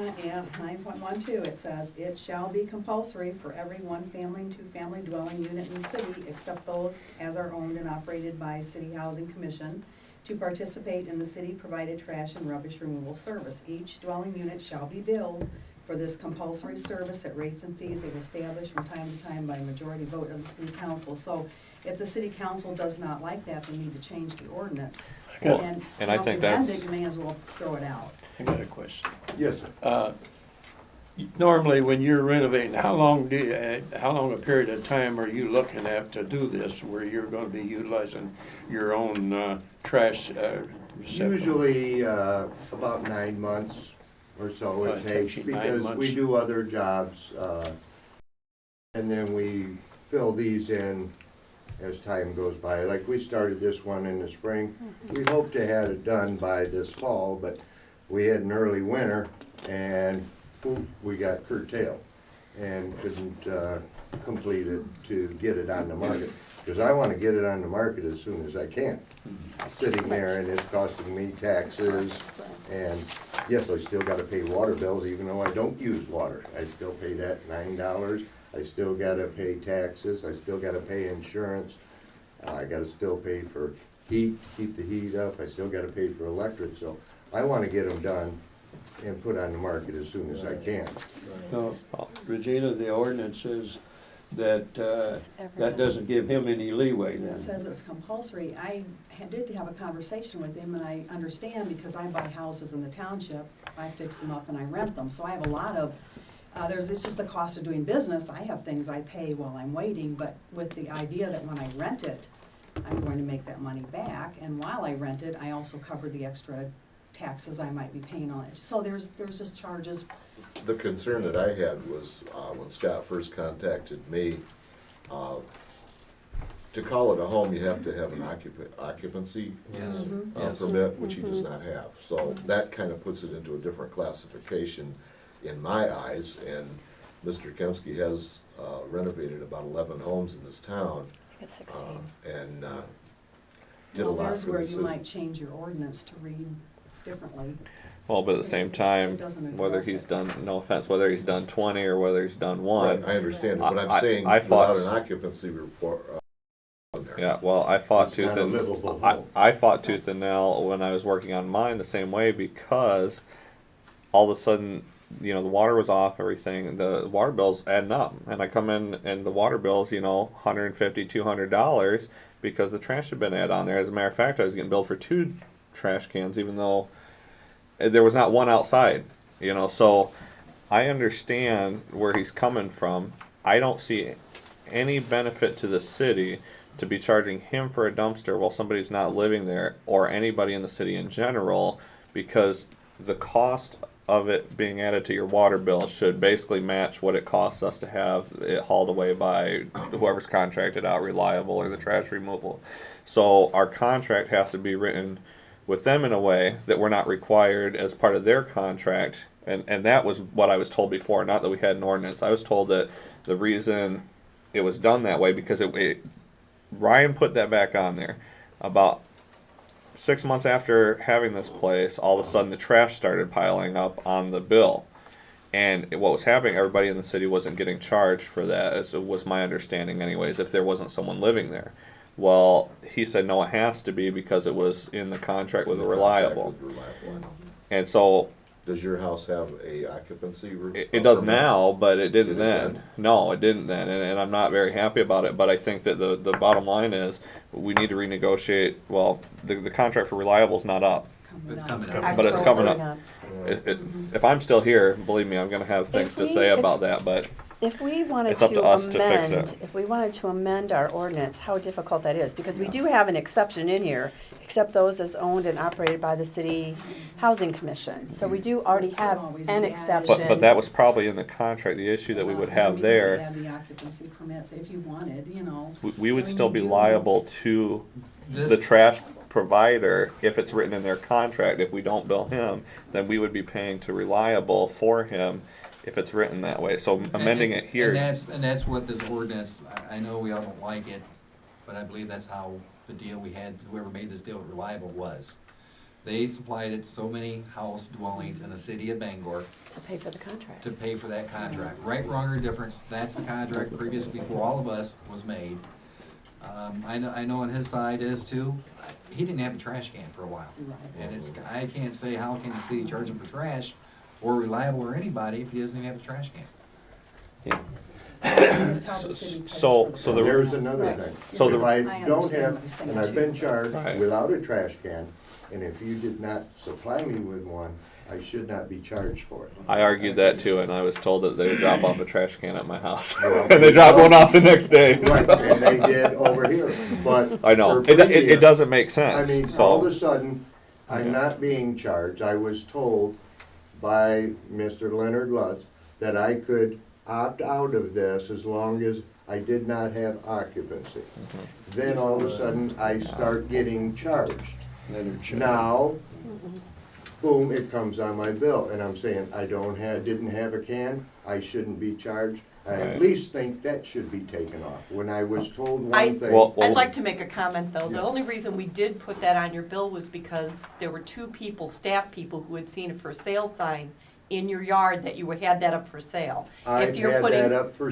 9.12, it says, "It shall be compulsory for every one family and two-family dwelling unit in the city, except those as are owned and operated by City Housing Commission, to participate in the city-provided trash and rubbish removal service. Each dwelling unit shall be billed for this compulsory service at rates and fees as established from time to time by majority vote of the city council." So if the city council does not like that, they need to change the ordinance. Well, And and I if think you amend that's- it, you may as well throw it out. I got a question. Yes, sir. Normally, when you're renovating, how long a period of time are you looking at to do this, where you're gonna be utilizing your own trash receptacle? Usually, about 9 months or so It it takes takes, you 9 because months. we do other jobs, and then we fill these in as time goes by. Like, we started this one in the spring. We hoped to have it done by this fall, but we had an early winter, and we got curtailed and couldn't complete it to get it on the market. Because I want to get it on the market as soon as I can. Sitting there and it's costing me taxes, and yes, I still got to pay water bills even though I don't use water. I still pay that $9. I still got to pay taxes. I still got to pay insurance. I got to still pay for heat, keep the heat up. I still got to pay for electric. So I want to get them done and put on the market as soon as I can. No, Regina, the ordinance says that that doesn't give him any leeway then. It says it's compulsory. I did have a conversation with him, and I understand because I buy houses in the township, I fix them up and I rent them, so I have a lot of, it's just the cost of doing business. I have things I pay while I'm waiting, but with the idea that when I rent it, I'm going to make that money back, and while I rent it, I also cover the extra taxes I might be paying on it. So there's just charges. The concern that I had was, when Scott first contacted me, to call it a home, you have to have an occupancy Yes. Yes. permit, which he does not have. So that kind of puts it into a different classification in my eyes, and Mr. Kemsky has renovated about 11 homes in this town, It's 16. and did a Well, lot there's for where the you city. might change your ordinance to read differently. Well, but at the same time, It doesn't whether address he's it. done, no offense, whether he's done 20 or whether he's done one. Right, I understand, but I'm I- saying I fought- without an occupancy report on there. Yeah, well, I fought It's tooth not a and livable I, home. I fought tooth and nail when I was working on mine the same way, because all of a sudden you know, the water was off, everything, the water bill's adding up. And I come in and the water bill's, you know, $150, $200 because the trash had been added on there. As a matter of fact, I was getting billed for 2 trash cans, even though there was not one outside, you know. So I understand where he's coming from. I don't see any benefit to the city to be charging him for a dumpster while somebody's not living there, or anybody in the city in general, because the cost of it being added to your water bill should basically match what it costs us to have it hauled away by whoever's contracted out, Reliable or the trash removal. So our contract has to be written with them in a way that we're not required as part of their contract. And that was what I was told before, not that we had an ordinance. I was told that the reason it was done that way because Ryan put that back on there. About 6 months after having this place, all of a sudden the trash started piling up on the bill. And what was happening, everybody in the city wasn't getting charged for that, as it was my understanding anyways, if there wasn't someone living there. Well, he said no, it has to be because it was in the contract with Reliable. And so Does your house have a occupancy? it does now, but it didn't then. No, it didn't then, and I'm not very happy about it. But I think that the bottom line is we need to renegotiate. Well, the contract for Reliable is not up, It's coming up. up. but it's coming October. up. If I'm still here, believe me, I'm going to have things to say about that. But If we wanted It's up to us to fix amend, it. if we wanted to amend our ordinance, how difficult that is, because we do have an exception in here, except those as owned and operated by the city housing commission. So we do already have an exception. but that was probably in the contract. The issue that we would have We there, could add the occupancy permits if you wanted, you know. we would I mean, still be you do- liable to This- the trash provider if it's written in their contract. If we don't bill him, then we would be paying to Reliable for him if it's written that way. So amending it here. And that's what this ordinance, I know we all don't like it, but I believe that's how the deal we had, whoever made this deal with Reliable was. They supplied it to so many house dwellings in the city of Bangor To pay for the contract. to pay for that contract. Right, wrong, or difference, that's the contract previous, before all of us was made. I know on his side is too, he didn't have a trash can for a while. And I can't say how can the city charge him for trash, or Reliable, or anybody, if he doesn't even have a trash can. That's how the city pays for So the- the- There's another Right. thing. So the- If I I don't understand have, what he's saying and I've too. been charged Right. without a trash can, and if you did not supply me with one, I should not be charged for it. I argued that too, and I was told that they would drop off a trash can at my house, and they dropped one off the next day. Right, and they did over here, but. I know for it previous- doesn't make I sense. mean, so all of a sudden, I'm Yeah. not being charged. I was told by Mr. Leonard Lutz that I could opt out of this as long as I did not have occupancy. Then all of a sudden, I start getting charged. Now, boom, it comes on my bill, and I'm saying, I didn't have a can, I shouldn't be charged. I Right. at least think that should be taken off, when I was told I- one thing. Well- I'd like to make a comment, though. The only reason we did put that on your bill was because there were 2 people, staff people, who had seen a for sale sign in your yard that you had that up for sale. I've If you're had putting- that up for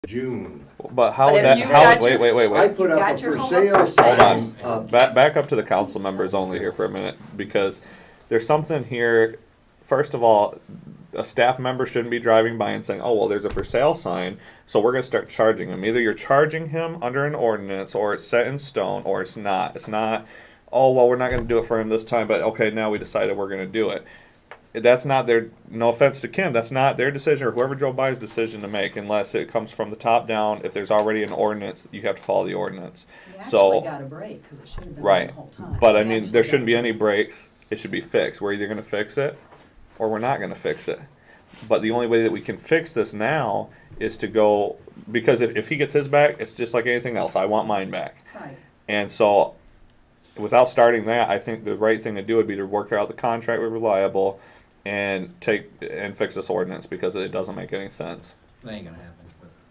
June. but how But would if that? you How? got Wait, your- wait, wait, I wait. put You up got a your for home sale up for sale. sign. Back up to the council members only here for a minute, because there's something here. First of all, a staff member shouldn't be driving by and saying, "Oh, well, there's a for sale sign, so we're going to start charging him." Either you're charging him under an ordinance, or it's set in stone, or it's not. It's not. Oh, well, we're not going to do it for him this time, but okay, now we decided we're going to do it. That's not their. No offense to Kim, that's not their decision or whoever drove by's decision to make, unless it comes from the top down. If there's already an ordinance, you have to follow the ordinance. We So- actually got a break, because it should have been on Right. the whole time. But I We mean, actually there got shouldn't a be break. any breaks. It should be fixed. We're either going to fix it or we're not going to fix it. But the only way that we can fix this now is to go, because if he gets his back, it's just like anything else. I want mine back. Right. And so without starting that, I think the right thing to do would be to work out the contract with Reliable and fix this ordinance, because it doesn't make any sense. It ain't gonna happen.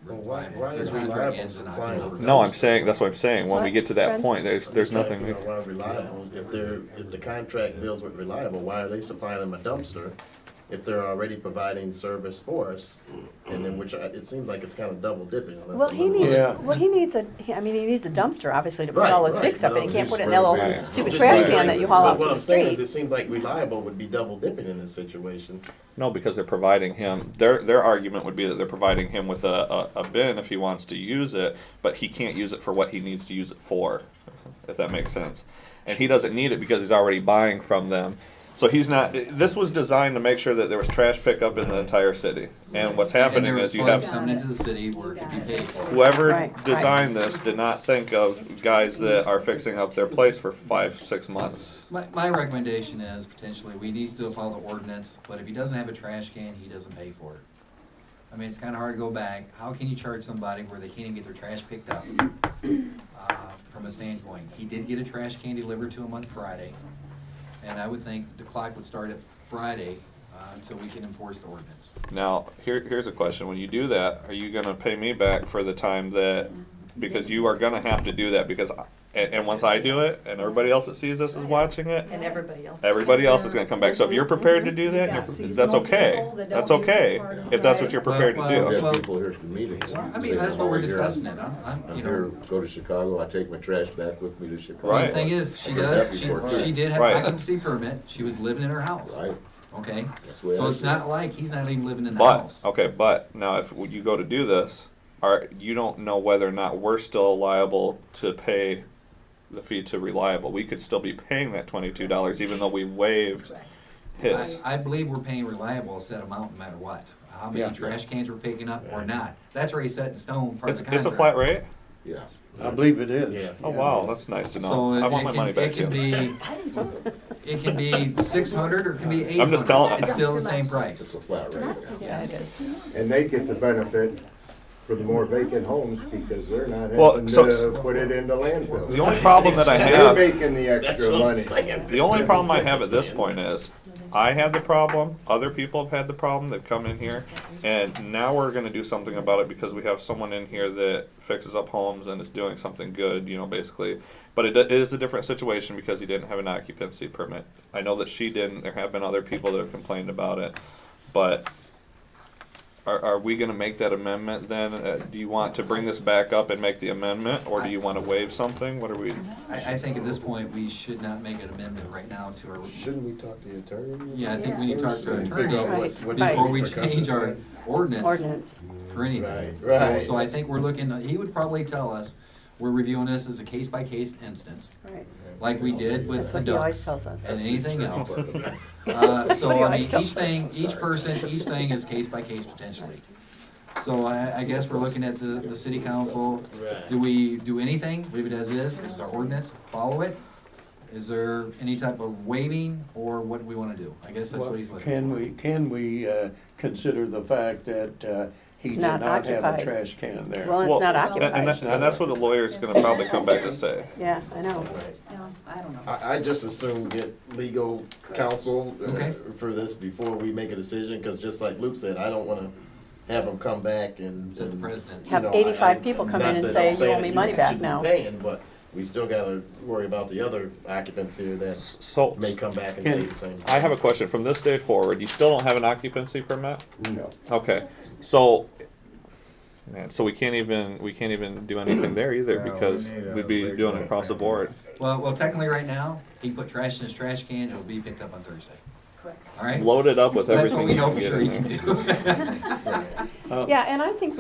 But Well, why their is contract Reliable ends in supplying October. No, I'm saying, that's what I'm saying. When we What, get to that Fred? point, there's Just trying to nothing. figure out why Reliable, if the contract deals with Reliable, why are they supplying them a dumpster if they're already providing service for us, and then it seems like it's kind of double dipping. Unless Well, he needs, Yeah. well, he needs he needs a dumpster, obviously, to put all his big stuff in. He but can't put it in I'm that just- little I'm stupid just trash saying, can that you haul but out to what the I'm saying is, street. it seems like Reliable would be double dipping in this situation. No, because they're providing him, their argument would be that they're providing him with a bin if he wants to use it, but he can't use it for what he needs to use it for, if that makes sense. And he doesn't need it because he's already buying from them. So he's not, this was designed to make sure that there was trash pickup in the entire city. And what's happening is you have, coming into the city where it could be paid for. whoever Right. designed this did not think of guys that are fixing up their place for 5-6 months. My recommendation is potentially, we need to follow the ordinance, but if he doesn't have a trash can, he doesn't pay for it. I mean, it's kinda hard to go back. How can you charge somebody where they can't even get their trash picked up? From a standpoint, he did get a trash can delivered to him on Friday, and I would think the clock would start at Friday, until we can enforce the ordinance. Now, here's a question. When you do that, are you gonna pay me back for the time that, because you are gonna have to do that, because, and once I do it, and everybody else that sees this is watching it, And everybody else. everybody else is gonna come back. So if you're prepared to do that, Got that's seasonal okay. people that That's don't use okay, it part of if that's what the- you're prepared to Well, do. We well, have people here at the meetings. I mean, that's what we're discussing it. I'm, I'm you here, know, go to Chicago, I take my trash back with me to Chicago. well, the Right. thing is, she I've heard that does, before, she too. did have Right. occupancy permit. She was living in her house. Right, Okay? that's the way So I it's see not it. like he's not even living in the But, house. okay, but now if you go to do this, you don't know whether or not we're still liable to pay the fee to Reliable. We could still be paying that $22 even though we waived his. I believe we're paying Reliable a set amount no matter what. How many Yeah. trash cans we're picking up or not. That's already set in stone, part of the It's contract. a flat rate? Yes. I believe it is. Yeah. Oh, wow, that's nice to know. So I want my money back it can too. it can be 600 or it can be 800. I'm just telling- It's still the same It's price. a flat rate. Yeah, it is. And they get the benefit for the more vacant homes because they're not Well, having so- to put it into landfill. The only problem that I They're have, making the That's extra what I'm money. saying. the only problem I have at this point is, I had the problem, other people have had the problem, they've come in here, and now we're gonna do something about it because we have someone in here that fixes up homes and is doing something good, basically. But it is a different situation because he didn't have an occupancy permit. I know that she didn't, there have been other people that have complained about it, but are we gonna make that amendment then? Do you want to bring this back up and make the amendment, or do you wanna waive something? What are we? I think at this point, we should not make an amendment right now to our, Shouldn't we talk to the attorney? yeah, I think we need to talk to our And figure out attorney what Right. before we needs to be change our ordinance Ordinance. for anything. Right. So I think we're looking, he would probably tell us, we're reviewing this as a case-by-case instance, Right. like we did with That's the what he always ducks tells us. and anything else. So, what he I always mean, tells each thing, each person, each thing is case-by-case potentially. So I guess we're looking at the city council. Do we do anything, leave it as is our ordinance, follow it? Is there any type of waiving, or what do we wanna do? I guess that's what he's looking for. Can we consider the fact that he It's did not not have a occupied. trash can there? Well, it's not And occupied. that's what the lawyer's gonna probably come back to say. Yeah, I know. Yeah, I don't know. I just assume get legal counsel Okay. for this before we make a decision, because just like Luke said, I don't wanna have them come back and. Set the precedent. Have you know, 85 people come not in and that say, I'm "You saying owe me that money back should be now." Paying, but we still gotta worry about the other occupants here that So, may come back and say can, the same. I have a question. From this day forward, you still don't have an occupancy permit? No. Okay, so, man, so we can't even do anything there either Yeah, we because need a we'd be legal doing it across the board. Well, technically, right now, he put trash in his trash can, it'll be picked up on Thursday. Correct. All right? Load it up with That's what everything we you know can for get sure in he there. can do. Yeah, and I think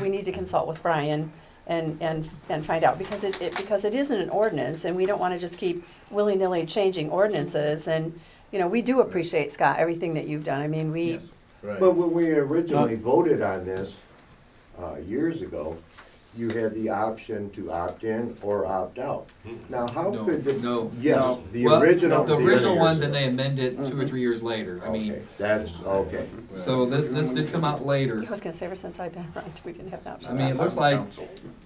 we need to consult with Brian and find out, because it isn't an ordinance, and we don't wanna just keep willy-nilly changing ordinances, and, we do appreciate, Scott, everything that you've done. I mean, we, Yes. Right. But when we originally voted on this, years ago, you had the option to opt in or opt out. Now, how No, could the? no. Yes, the Well, original. The original one, years then ago. they amended 2 or 3 years later. I mean, Okay, that's, okay. so this did come out later. I was gonna say, ever since I've been around, we didn't have an option. I mean, it looks like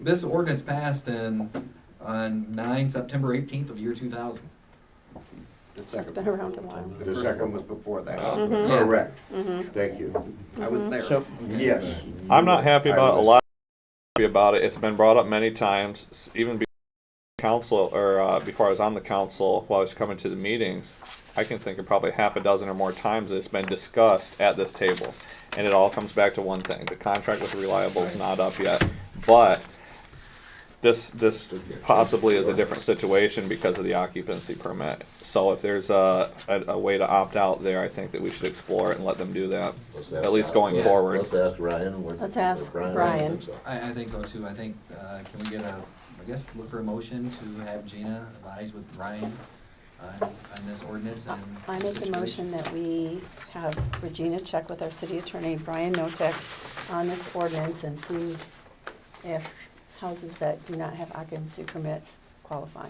this ordinance passed on September 18th of year 2000. It's been around a while. The second was before that. Yeah. Correct. Thank you. I was there. So, Yes. I'm not happy about it. A I was- lot happy about it. It's been brought up many times, even council, or before I was on the council, while I was coming to the meetings, I can think of probably half a dozen or more times that it's been discussed at this table. And it all comes back to one thing: the contract with Reliable is not up yet. But this possibly is a different situation because of the occupancy permit. So if there's a way to opt out there, I think that we should explore it and let them do that, at least going forward. Let's ask Ryan. Let's ask Brian. I think so too. I think, can we get I guess, look for a motion to have Gina advise with Ryan on this ordinance and I make a situation? motion that we have Regina check with our city attorney, Brian Notek, on this ordinance and see if houses that do not have occupancy permits qualify.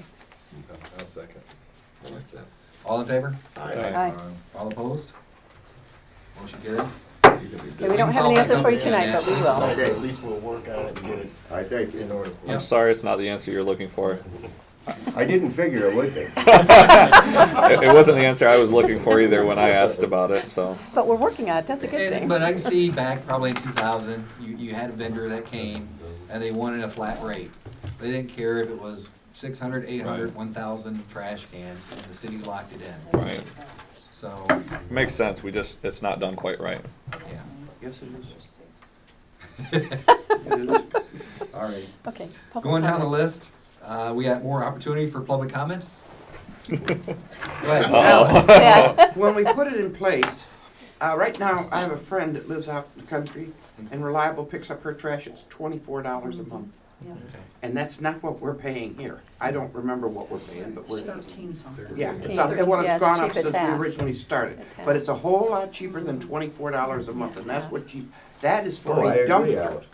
I'll second. I like that. All in favor? Aye. All opposed? Motion carried. Okay, we don't have an answer for you tonight, but we will. At least we'll work on it and get it I think, in order for I'm sorry, it's not the answer you're looking for. I didn't figure it would be. It wasn't the answer I was looking for either when I asked about it. So But we're working on it, that's a good thing. But I can see back probably in 2000, you had a vendor that came and they wanted a flat rate. They didn't care if it was 600, 800, 1,000 trash cans, and the city locked it in. right, So, makes sense. It's not done quite right. yeah. Yes, it is. All right. Okay. public Going down the comment. list, we got more opportunity for public comments. Go ahead. Uh-oh. Yeah. When we put it in place, right now, I have a friend that lives out in the country, and Reliable picks up her trash, it's $24 a month. Yeah. And that's not what we're paying here. I don't remember what we're paying, but we're, 13 something. yeah, it's 13, up, well, yeah, it's gone up cheap, it's since we half. originally started. It's half. But it's a whole lot cheaper than $24 a month, and that's what that is for Oh, I a agree, dumpster. Alex.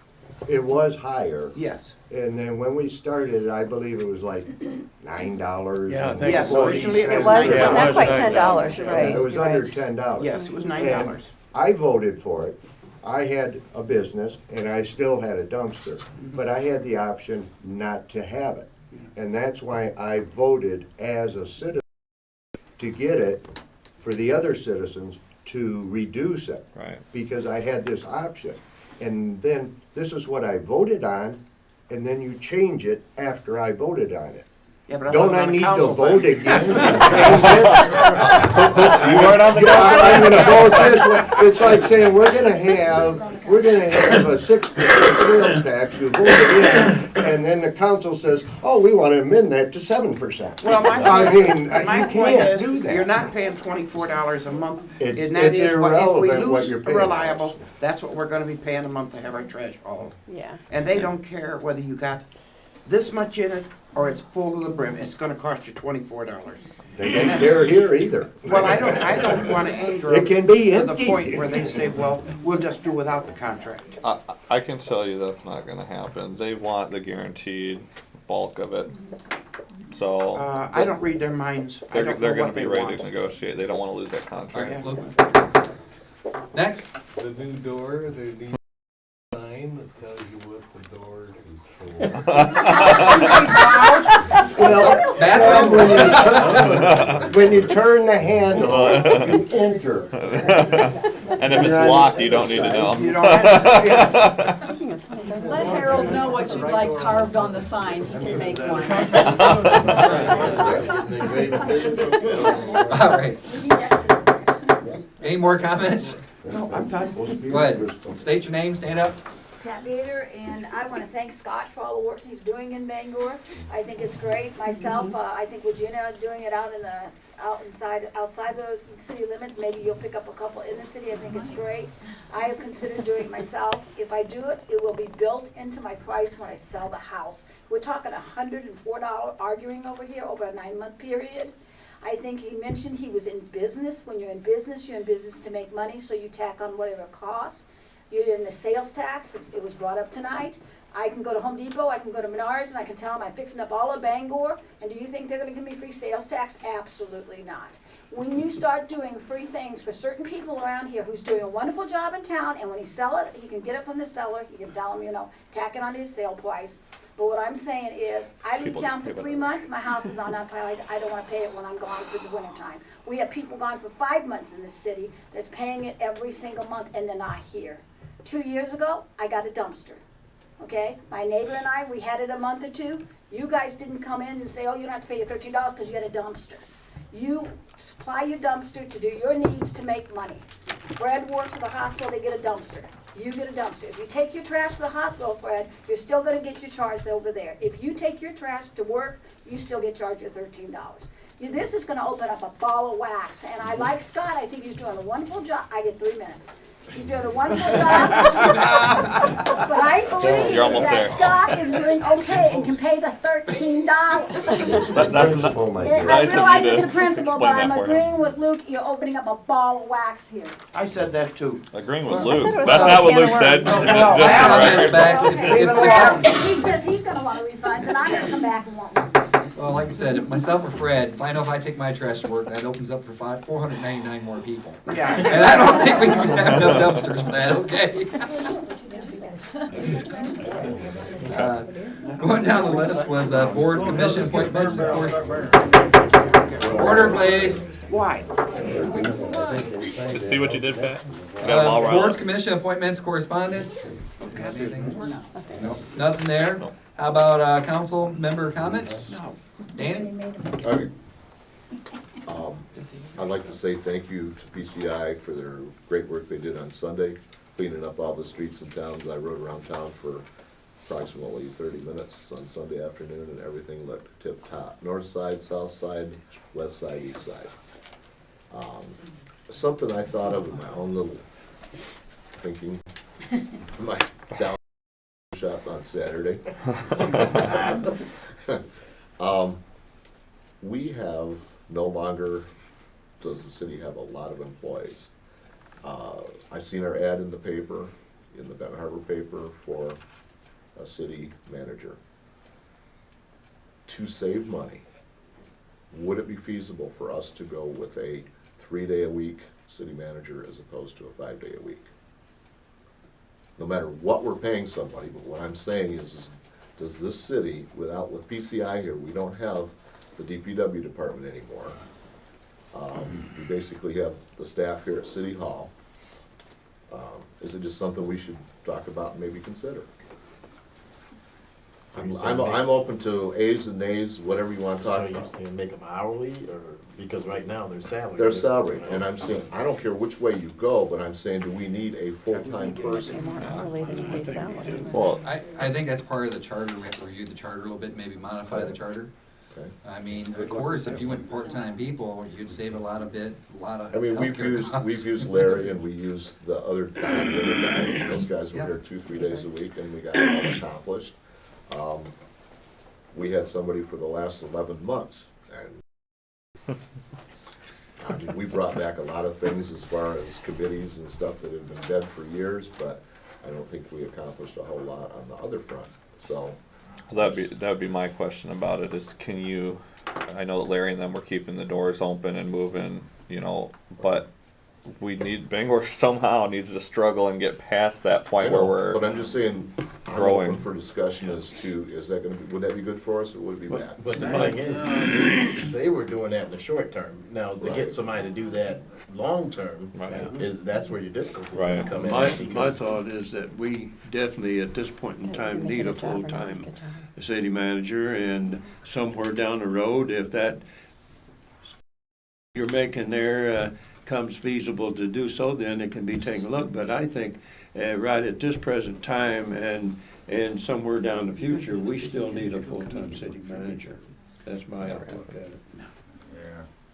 It was higher, Yes, and then when we started, I believe it was like $9. Yeah, I and think Yes, 40 originally it It cents. was, it Yeah, was it not was quite $9. $10, you're Yeah, right. it was you're under right. $10. yes, it was And $9. I voted for it. I had a business and I still had a dumpster, but I had the option not to have it. And that's why I voted as a citizen to get it for the other citizens to reduce it. Right. Because I had this option. And then this is what I voted on, and then you change it after I voted on it. Yeah, but Don't wasn't I on the need to council vote then. again? and change it? You weren't on the I'm gonna vote this way. It's like saying, we're gonna have a 6% sales tax, you vote it in, and then the council says, oh, we wanna amend that to 7%. Well, I mean, my you point can't do is, that. you're not paying $24 a month. It's And that is what, if we irrelevant what lose you're paying. Reliable, that's what we're gonna be paying a month to have our trash hauled. Yeah. And they don't care whether you got this much in it or it's full to the brim, it's gonna cost you $24. They don't care here either. Well, I don't wanna anger It them can be to the empty. point where they say, well, we'll just do without the contract. I can tell you that's not going to happen. They want the guaranteed bulk of it. So I don't read their minds, I they're don't they're know going what to be they ready want. to negotiate. They don't want to lose that contract. Okay. Next. the new door, the new sign that tells you what the door is for. Well, Bathroom. when you turn the handle, you enter. And if it's locked, you don't need to know. You don't have to, Speaking of signs, I don't Let know. Harold know what you'd like carved on the sign, he can make one. All right. Any more comments? no, I'm done. Go ahead. State your name, stand up. Pat Bader, and I want to thank Scott for all the work he's doing in Bangor. I think it's great. Myself, I think Regina doing it outside the city limits. Maybe you'll pick up a couple in the city. I think it's great. I have considered doing it myself. If I do it, it will be built into my price when I sell the house. We're talking $104 arguing over here over a 9-month period. I think he mentioned he was in business. When you're in business to make money, so you tack on whatever it costs. You're in the sales tax, it was brought up tonight. I can go to Home Depot, I can go to Menards, and I can tell them I'm fixing up all of Bangor, and do you think they're gonna give me free sales tax? Absolutely not. When you start doing free things for certain people around here who's doing a wonderful job in town, and when he sell it, he can get it from the seller, you can tell him, tack it on his sale price. But what I'm saying is, I leave People town just for pay by 3 months, my house is on up, I don't wanna pay it when I'm gone for the winter time. We have people gone for 5 months in this city that's paying it every single month, and they're not here. 2 years ago, I got a dumpster, okay? My neighbor and I, we had it a month or two. You guys didn't come in and say, oh, you don't have to pay your $13 because you got a dumpster. You supply your dumpster to do your needs to make money. Fred works at the hospital, they get a dumpster. You get a dumpster. If you take your trash to the hospital, Fred, you're still gonna get your charge over there. If you take your trash to work, you still get charged your $13. This is gonna open up a ball of wax, and I like Scott, I think he's doing a wonderful job. I get 3 minutes. He's doing a wonderful job. But I believe You're almost that there. Scott is doing okay and can pay the $13. That's Principal, my I dear. Nice of you realize to it's a principle, but explain I'm that for him. agreeing with Luke, you're opening up a ball of wax here. I said that too. Agreeing with I thought it Luke. was That's called not what a can Luke of said. worms. No, Just I for the haven't. record. Back, Okay. if- if- Well, if he says he's gonna want a refund, then I'm gonna come back and want one. Well, like I said, if myself or Fred, if I know if I take my trash to work, that opens up for 499 more people. Yeah. And I don't think we can have no dumpsters for that, okay? Going down the list was board commission appointments, of course. Order, please. Why? See what you did, Pat? You got them all riled Boards, up. commission appointments, correspondence. Got anything? Nope. Nothing there. How about council member comments? No. Danny? I'd like to say thank you to PCI for their great work they did on Sunday, cleaning up all the streets and towns. I rode around town for approximately 30 minutes on Sunday afternoon, and everything looked tip-top. North side, south side, west side, east side. Something I thought of in my own little thinking, my down shop on Saturday. We have no longer, does the city have a lot of employees. I've seen our ad in the paper, in the Benton Harbor paper, for a city manager. To save money, would it be feasible for us to go with a 3-day-a-week city manager as opposed to a 5-day-a-week? No matter what we're paying somebody, but what I'm saying is does this city, with PCI here, we don't have the DPW department anymore. We basically have the staff here at City Hall. Is it just something we should talk about and maybe consider? I'm open to A's and A's, whatever you want to So talk you're about. saying make them hourly, or, because right now they're salary? They're salaried, and I'm saying, I don't care which way you go, but I'm saying, do we need a full-time person? They're more hourly than you pay salary. Well, I think that's part of the charter. We have to review the charter a little bit, maybe modify the charter. Okay. I mean, of course, if you went part-time people, you'd save a lot of I mean, we've healthcare costs. used Larry, and we used the other guy, those guys were Yeah. here 2-3 days a week, and we got it all accomplished. We had somebody for the last 11 months, and I mean, we brought back a lot of things as far as committees and stuff that have been dead for years, but I don't think we accomplished a whole lot on the other front, so. that'd be my question about it is, can you, I know that Larry and them were keeping the doors open and moving, but we need, Bangor somehow needs to struggle and get past that point where we're. But I'm just saying, I'm growing. open for discussion as to, is that gonna be, would that be good for us, or would it be bad? But the thing is, they were doing that in the short term. Now, to Right. get somebody to do that long-term, Right. that's where your difficulties Right. come in. My because- thought is that we definitely, at this point in time, You're need making a a job or not full-time making a job. city manager, and somewhere down the road, if that you're making there comes feasible to do so, then it can be taken a look. But I think right at this present time and somewhere down the future, we still need a full-time city manager. That's my outlook at it. Yeah.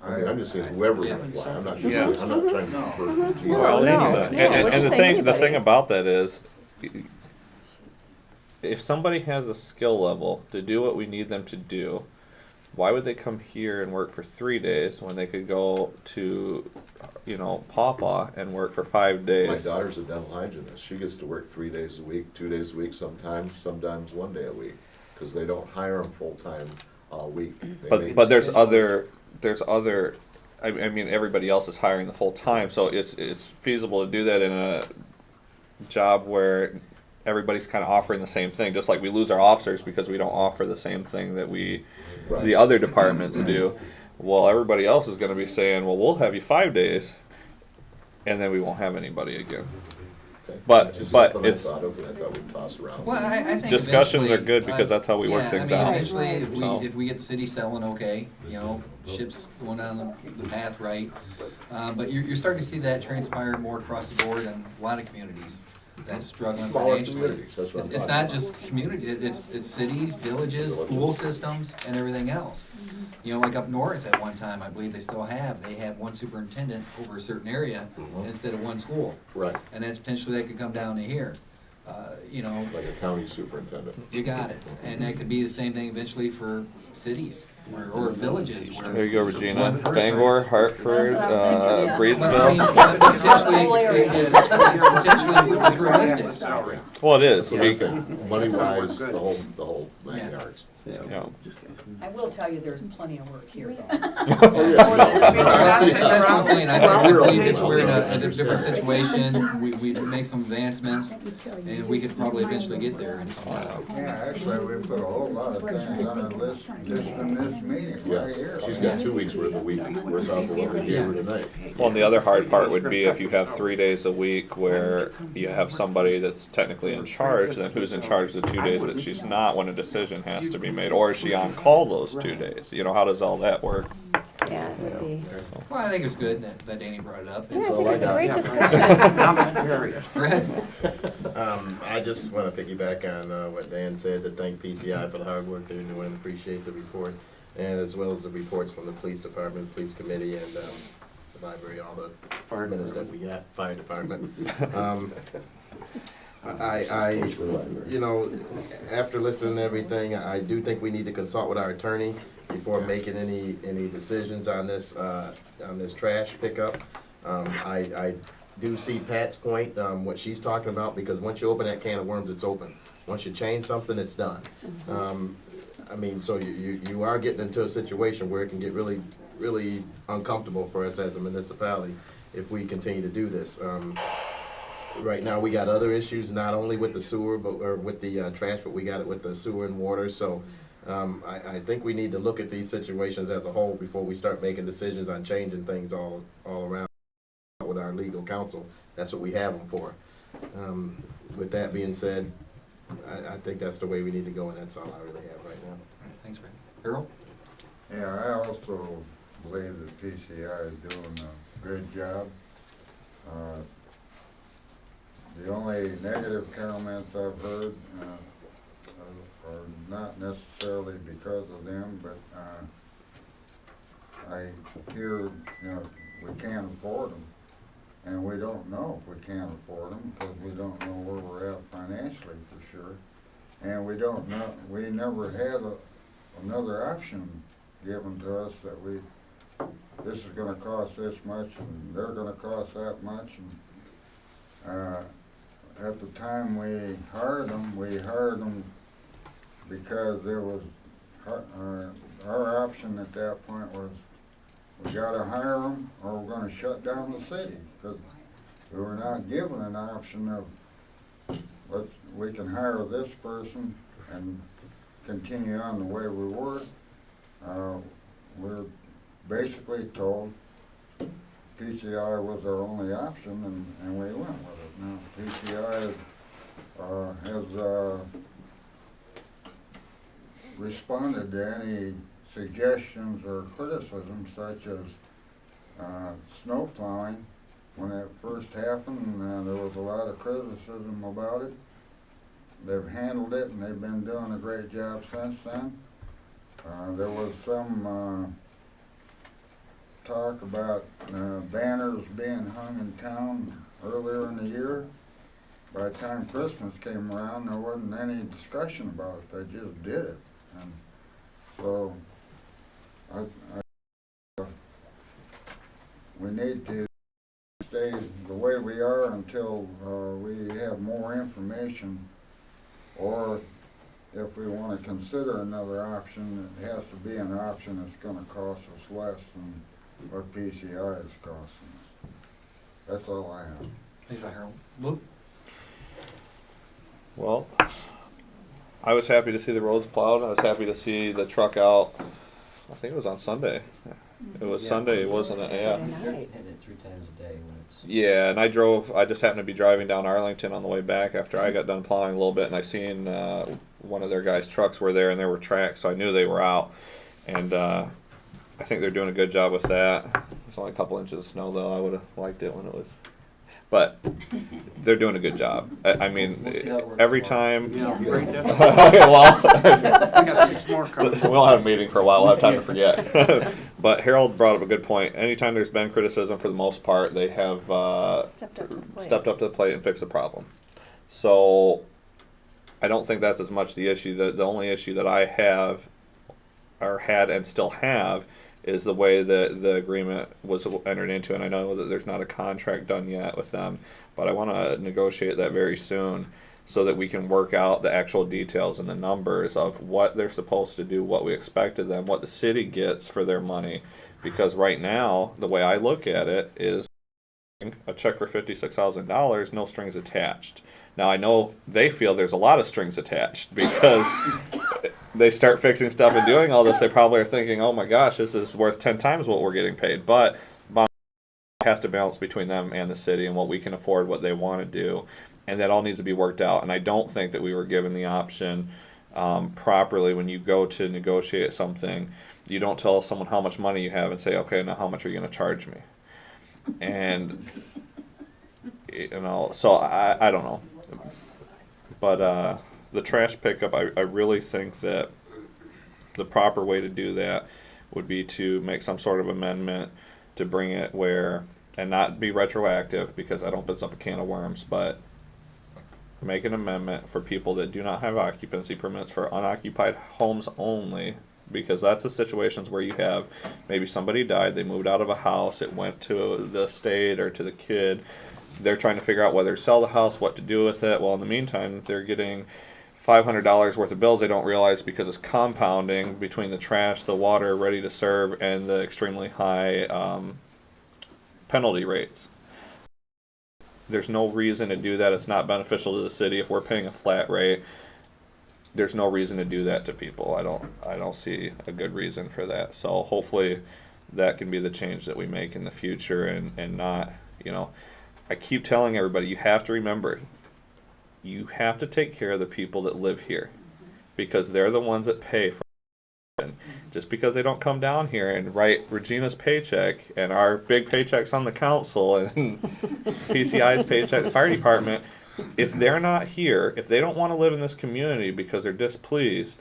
I mean, I'm just saying whoever would apply, I'm not just, I'm not trying to refer to. Well, No, anybody. yeah, we're And just the saying thing, the anybody. thing about that is, if somebody has a skill level to do what we need them to do, why would they come here and work for 3 days when they could go to, Pawpaw and work for 5 days? My daughter's a dental hygienist. She gets to work 3 days a week, 2 days a week, sometimes 1 day a week, because they don't hire them full-time all week. They make- But there's other, I mean, everybody else is hiring the full time, so it's feasible to do that in a job where everybody's kind of offering the same thing, just like we lose our officers because we don't offer the same thing that Right. the other departments do. Well, everybody else is going to be saying, well, we'll have you 5 days, and then we won't have anybody again. Okay. But Just something I it's, thought of, and I thought we'd toss around. Well, I think discussions are eventually, good because that's how we work yeah, things I mean, out. eventually, So- if we get the city selling okay, you know, ships going down the path right. But you're starting to see that transpire more across the board in a lot of communities that's struggling Smaller financially. communities, that's what I'm It's talking not just community, it's cities, villages, school systems, and everything else. You know, like up north at one time, I believe they still have, they have one superintendent over a certain area instead of one school. Right, And that's potentially that could come down to here. You know, like a county superintendent. you got it, and that could be the same thing eventually for cities or villages where. There you go, Regina. one person- Bangor, Hartford, That's what I'm thinking, yeah. Well, I mean, Breedsville. potentially it's realistic. Well, it is. So I think money wise, the whole nine yards. You know, I will tell you, there's plenty of work here, though. Oh, yeah. That's what I'm saying, I believe if we're in a different situation, we make some advancements, and we could probably eventually get there in some time. Yeah, actually, we put a whole lot of things on the list just in this meeting right Yes, here. she's got 2 weeks worth of what we gave her tonight. well, and the other hard part would be if you have 3 days a week where you have somebody that's technically in charge, then who's in charge the 2 days that she's not when a decision has to be made? Or is she on call those 2 days? You know, how does all that work? Yeah, it would be. Well, I think it's good that Danny brought it up. Yeah, I So think it's a I great got- discussion. Go ahead. I just want to piggyback on what Dan said, to thank PCI for the hard work they're doing, appreciate the report, and as well as the reports from the police department, police committee, and the library, all the minutes that we got, fire department. You know, after listening to everything, I do think we need to consult with our attorney before making any decisions on this trash pickup. I do see Pat's point, what she's talking about, because once you open that can of worms, it's open. Once you change something, it's done. I mean, so you are getting into a situation where it can get really, really uncomfortable for us as a municipality if we continue to do this. Right now, we got other issues, not only with the sewer, or with the trash, but we got it with the sewer and water, so I think we need to look at these situations as a whole before we start making decisions on changing things all around with our legal counsel. That's what we have them for. With that being said, I think that's the way we need to go, and that's all I really have right now. All right, thanks, Ray. Earl? Yeah, I also believe that PCI is doing a good job. The only negative comments I've heard are not necessarily because of them, but I hear, you know, we can't afford them. And we don't know if we can't afford them because we don't know where we're at financially for sure. And we don't know, we never had another option given to us that this is gonna cost this much and they're gonna cost that much. And at the time we hired them because there was, our option at that point was, we gotta hire them or we're gonna shut down the city, because we were not given an option of, we can hire this person and continue on the way we were. We're basically told PCI was our only option, and we went with it. Now, PCI has responded to any suggestions or criticisms, such as snow plowing. When it first happened, there was a lot of criticism about it. They've handled it, and they've been doing a great job since then. There was some talk about banners being hung in town earlier in the year. By the time Christmas came around, there wasn't any discussion about it. They just did it. And so we need to stay the way we are until we have more information, or if we want to consider another option, it has to be an option that's going to cost us less than what PCI is costing us. That's all I have. Thanks, Harold. Luke? Well, I was happy to see the roads plowed. I was happy to see the truck out I think it was on Sunday. It was Sunday, wasn't it? Yeah. Saturday night. Hit it 3 times a day when it's. Yeah, and I just happened to be driving down Arlington on the way back after I got done plowing a little bit, and I seen one of their guys' trucks were there, and there were tracks, so I knew they were out. And I think they're doing a good job with that. There's only a couple inches of snow, though. I would have liked it when it was. But they're doing a good job. I mean, We'll see how it works every tomorrow. time. Great deal. Well, I got 6 more coming. we won't have a meeting for a while. We'll have time to forget. But Harold brought up a good point. Anytime there's been criticism, for the most part, they have Stepped up to the plate. stepped up to the plate and fixed the problem. So I don't think that's as much the issue. The only issue that I have, or had and still have, is the way that the agreement was entered into. And I know that there's not a contract done yet with them, but I want to negotiate that very soon so that we can work out the actual details and the numbers of what they're supposed to do, what we expect of them, what the city gets for their money. Because right now, the way I look at it is a check for $56,000, no strings attached. Now I know they feel there's a lot of strings attached because they start fixing stuff and doing all this. They probably are thinking, "Oh my gosh, this is worth 10 times what we're getting paid." But it has to balance between them and the city and what we can afford, what they want to do, and that all needs to be worked out. And I don't think that we were given the option properly. When you go to negotiate something, you don't tell someone how much money you have and say, "Okay, now how much are you going to charge me?" And so I don't know. But the trash pickup, I really think that the proper way to do that would be to make some sort of amendment to bring it where, and not be retroactive because that opens up a can of worms, but make an amendment for people that do not have occupancy permits for unoccupied homes only, because that's the situations where you have maybe somebody died, they moved out of a house, it went to the estate or to the kid. They're trying to figure out whether to sell the house, what to do with it. Well, in the meantime, they're getting $500 worth of bills they don't realize because it's compounding between the trash, the water ready to serve, and the extremely high penalty rates. There's no reason to do that. It's not beneficial to the city. If we're paying a flat rate, there's no reason to do that to people. I don't see a good reason for that. So hopefully that can be the change that we make in the future, and not, I keep telling everybody, you have to remember, you have to take care of the people that live here, because they're the ones that pay for it. Just because they don't come down here and write Regina's paycheck and our big paychecks on the council and PCI's paycheck, the fire department, if they're not here, if they don't want to live in this community because they're displeased,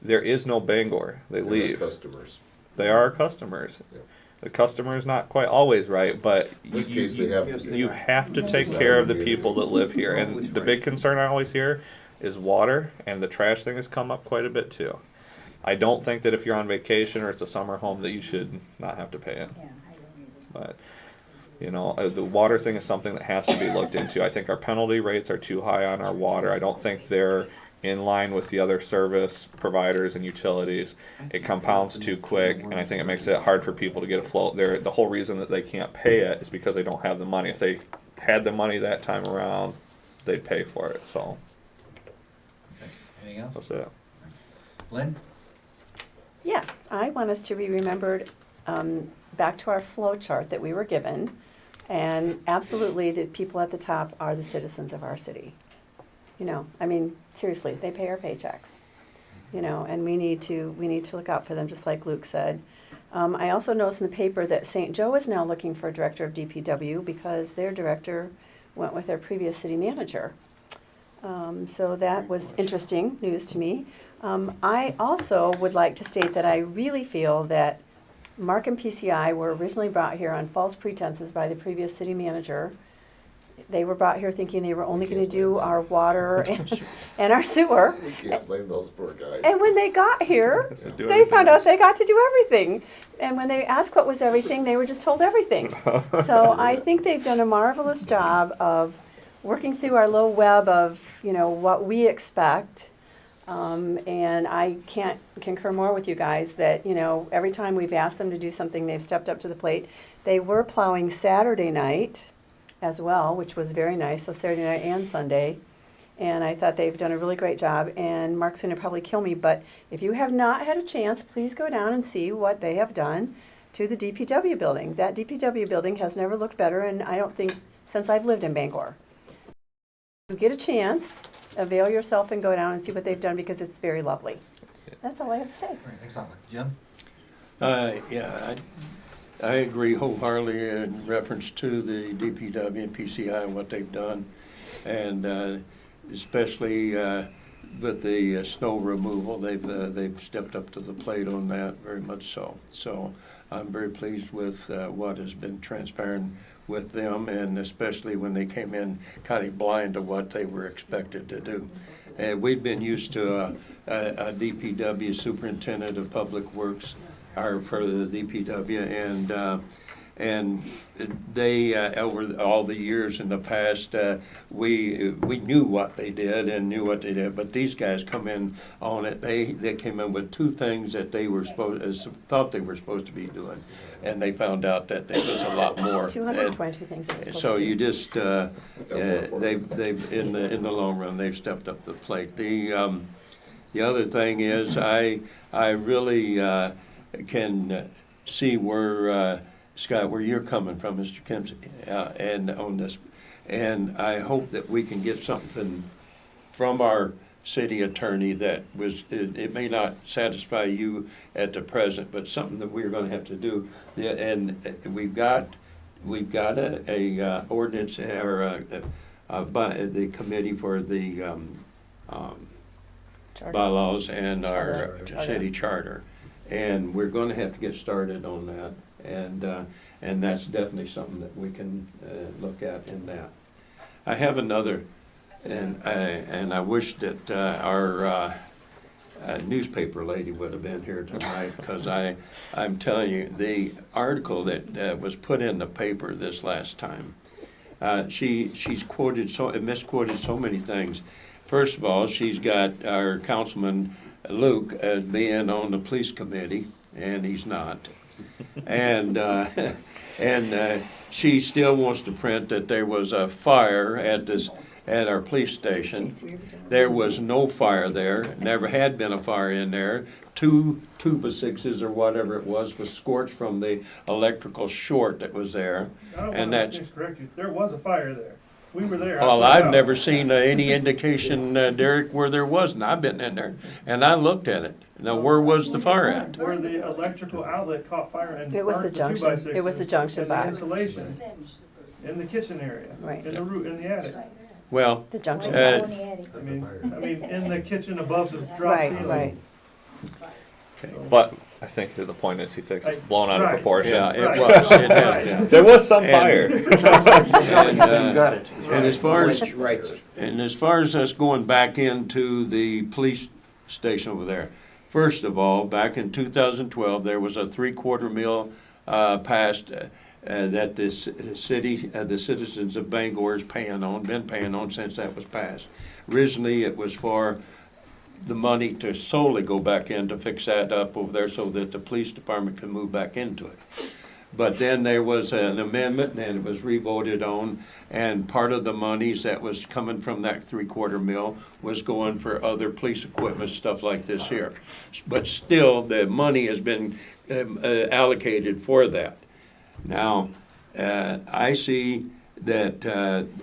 there is no Bangor. They leave. Customers. They are our customers. Yep. The customer is not quite always right, but In this case, they have to be. you have to take care of the people that live here. And the big concern I always hear is water, and the trash thing has come up quite a bit too. I don't think that if you're on vacation or it's a summer home that you should not have to pay it. But the water thing is something that has to be looked into. I think our penalty rates are too high on our water. I don't think they're in line with the other service providers and utilities. It compounds too quick, and I think it makes it hard for people to get afloat. The whole reason that they can't pay it is because they don't have the money. If they had the money that time around, they'd pay for it. So Anything else? that's it. Lynn? Yes, I want us to be remembered back to our flow chart that we were given, and absolutely the people at the top are the citizens of our city. Seriously, they pay our paychecks, and we need to look out for them, just like Luke said. I also noticed in the paper that St. Joe is now looking for a director of DPW because their director went with their previous city manager. So that was interesting news to me. I also would like to state that I really feel that Mark and PCI were originally brought here on false pretenses by the previous city manager. They were brought here thinking they were only going to do our water and our sewer. We can't blame those poor guys. And when they got here, they found out they got to do everything. And when they asked what was everything, they were just told everything. So I think they've done a marvelous job of working through our little web of, what we expect. And I can't concur more with you guys that, every time we've asked them to do something, they've stepped up to the plate. They were plowing Saturday night as well, which was very nice, so Saturday night and Sunday. And I thought they've done a really great job, and Mark's gonna probably kill me, but if you have not had a chance, please go down and see what they have done to the DPW building. That DPW building has never looked better, and I don't think, since I've lived in Bangor. If you get a chance, avail yourself and go down and see what they've done, because it's very lovely. That's all I have to say. All right, excellent. Jim? Yeah, I agree wholeheartedly in reference to the DPW and PCI and what they've done, and especially with the snow removal, they've stepped up to the plate on that very much so. So I'm very pleased with what has been transparent with them, and especially when they came in kind of blind to what they were expected to do. We've been used to a DPW superintendent of public works, or for the DPW, and they over all the years in the past, we knew what they did and knew what they did, but these guys come in on it. They came in with two things that they were thought they were supposed to be doing, and they found out that it was a lot more. 220 things. So you just they've in the long run they've stepped up the plate. The other thing is I really can see where Scott, where you're coming from, Mr. Kempsey, and on this, and I hope that we can get something from our city attorney that was, it may not satisfy you at the present, but something that we're going to have to do. And we've got a ordinance or by the committee for the bylaws and our city charter, and we're going to have to get started on that. And that's definitely something that we can look at in that. I have another, and I wish that our newspaper lady would have been here tonight, because I'm telling you, the article that was put in the paper this last time, she's misquoted so many things. First of all, she's got our Councilman Luke as being on the police committee, and he's not. And she still wants to print that there was a fire at our police station. There was no fire there. Never had been a fire in there. 2 2x6s or whatever it was scorched from the electrical short that was there. And that's correct. There was a fire there. We were there. Well, I've never seen any indication, Derek, where there wasn't. I've been in there and I looked at it. Now, where was the fire at? Where the electrical outlet caught fire and It was the junction. It was the junction box. Insulation in the kitchen area, right. In the attic. Well, the junction box. I mean, in the kitchen above the drop ceiling. Right. Okay. But I think the point is he thinks it's blown out of proportion. Yeah, it was. It has been. There was some fire. And as far as us going back into the police station over there, first of all, back in 2012, there was a $0.75 mil passed that the city, the citizens of Bangor is been paying on since that was passed. Originally, it was for the money to solely go back in to fix that up over there so that the police department can move back into it. But then there was an amendment and it was re-voted on, and part of the monies that was coming from that $0.75 mil was going for other police equipment, stuff like this here. But still, the money has been allocated for that. Now, I see that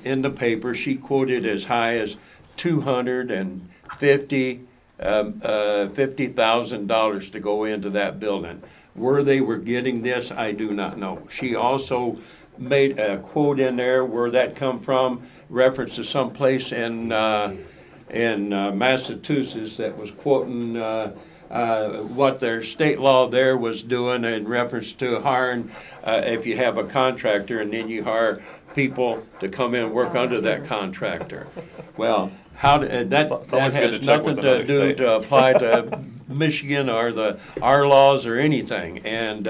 in the paper she quoted as high as $50,000 to go into that building. Where they were getting this, I do not know. She also made a quote in there where that come from, reference to some place in Massachusetts that was quoting what their state law there was doing in reference to hiring, if you have a contractor and then you hire people to come in and work under that contractor. Well, that has nothing to do to apply to Michigan or our laws or anything. And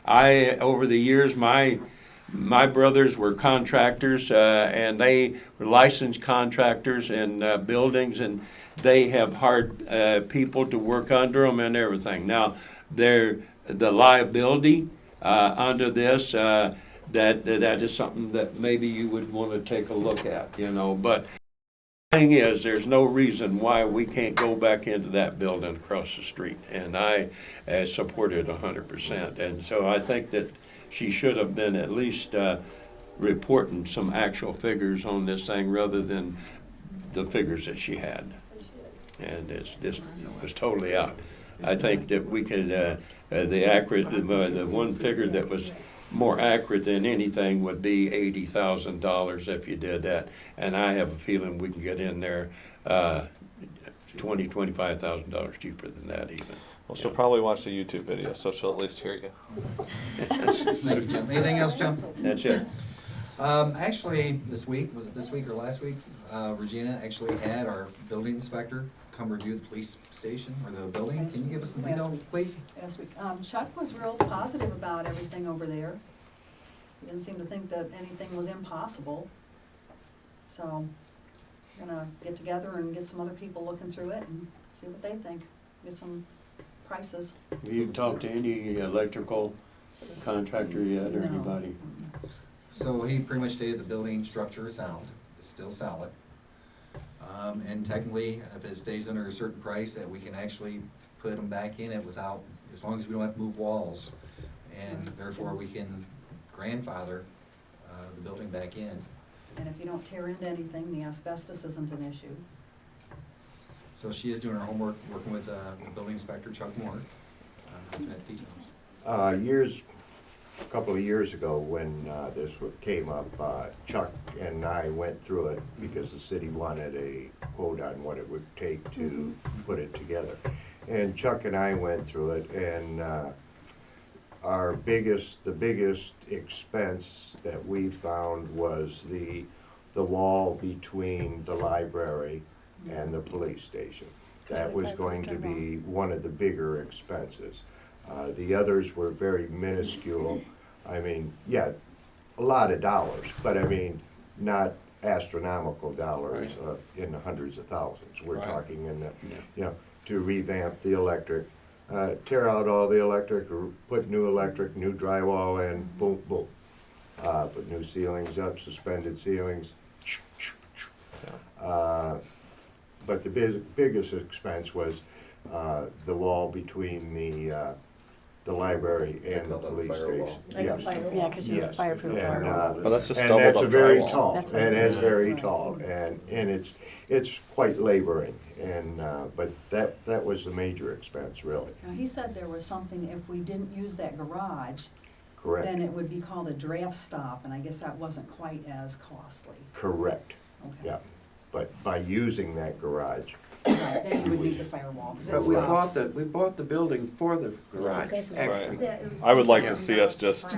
over the years, my brothers were contractors, and they were licensed contractors in buildings, and they have hired people to work under them and everything. Now, the liability under this, that is something that maybe you would want to take a look at, but thing is, there's no reason why we can't go back into that building across the street, and I support it 100%. And so I think that she should have been at least reporting some actual figures on this thing rather than the figures that she had. And it's just, it was totally out. I think that we could, the one figure that was more accurate than anything would be $80,000 if you did that. And I have a feeling we can get in there $25,000 cheaper than that even. Well, she'll probably watch the YouTube video, so she'll at least hear you. Thank you, Jim. Anything else, Jim? That's it. Actually, this week, was it this week or last week? Regina actually had our building inspector come review the police station or the building. Can you give us some detail, please? Last week. Chuck was real positive about everything over there. He didn't seem to think that anything was impossible. So, we're gonna get together and get some other people looking through it and see what they think. Get some prices. Have you talked to any electrical contractor yet or No. anybody? So he pretty much stated the building structure is sound, it's still solid. And technically, if it stays under a certain price, that we can actually put them back in it without, as long as we don't have to move walls. And therefore, we can grandfather the building back in. And if you don't tear into anything, the asbestos isn't an issue. So she is doing her homework, working with the building inspector, Chuck Moore, for that details. A couple of years ago when this came up, Chuck and I went through it because the city wanted a quote on what it would take to put it together. And Chuck and I went through it, and the biggest expense that we found was the wall between the library and the police station. That was going to be one of the bigger expenses. The others were very minuscule. I mean, yeah, a lot of dollars, but I mean, not astronomical dollars in the hundreds of thousands. We're talking in the, you know, to revamp the electric, tear out all the electric, or put new electric, new drywall in, boom, boom. Put new ceilings up, suspended ceilings. But the biggest expense was the wall between the library and the police station. Yes. Yeah, because you have fireproof firewall. Well, that's just And doubled that's up a very drywall. tall, That's and what- it's very tall, and it's quite laboring, and, but that was the major expense, really. Now, he said there was something, if we didn't use that garage, Correct, then it would be called a draft stop, and I guess that wasn't quite as costly. correct, Okay. yeah. But by using that garage, Right, then you would need the firewall, because it But stops. we bought the building for the garage, actually. Right. I would like to see us just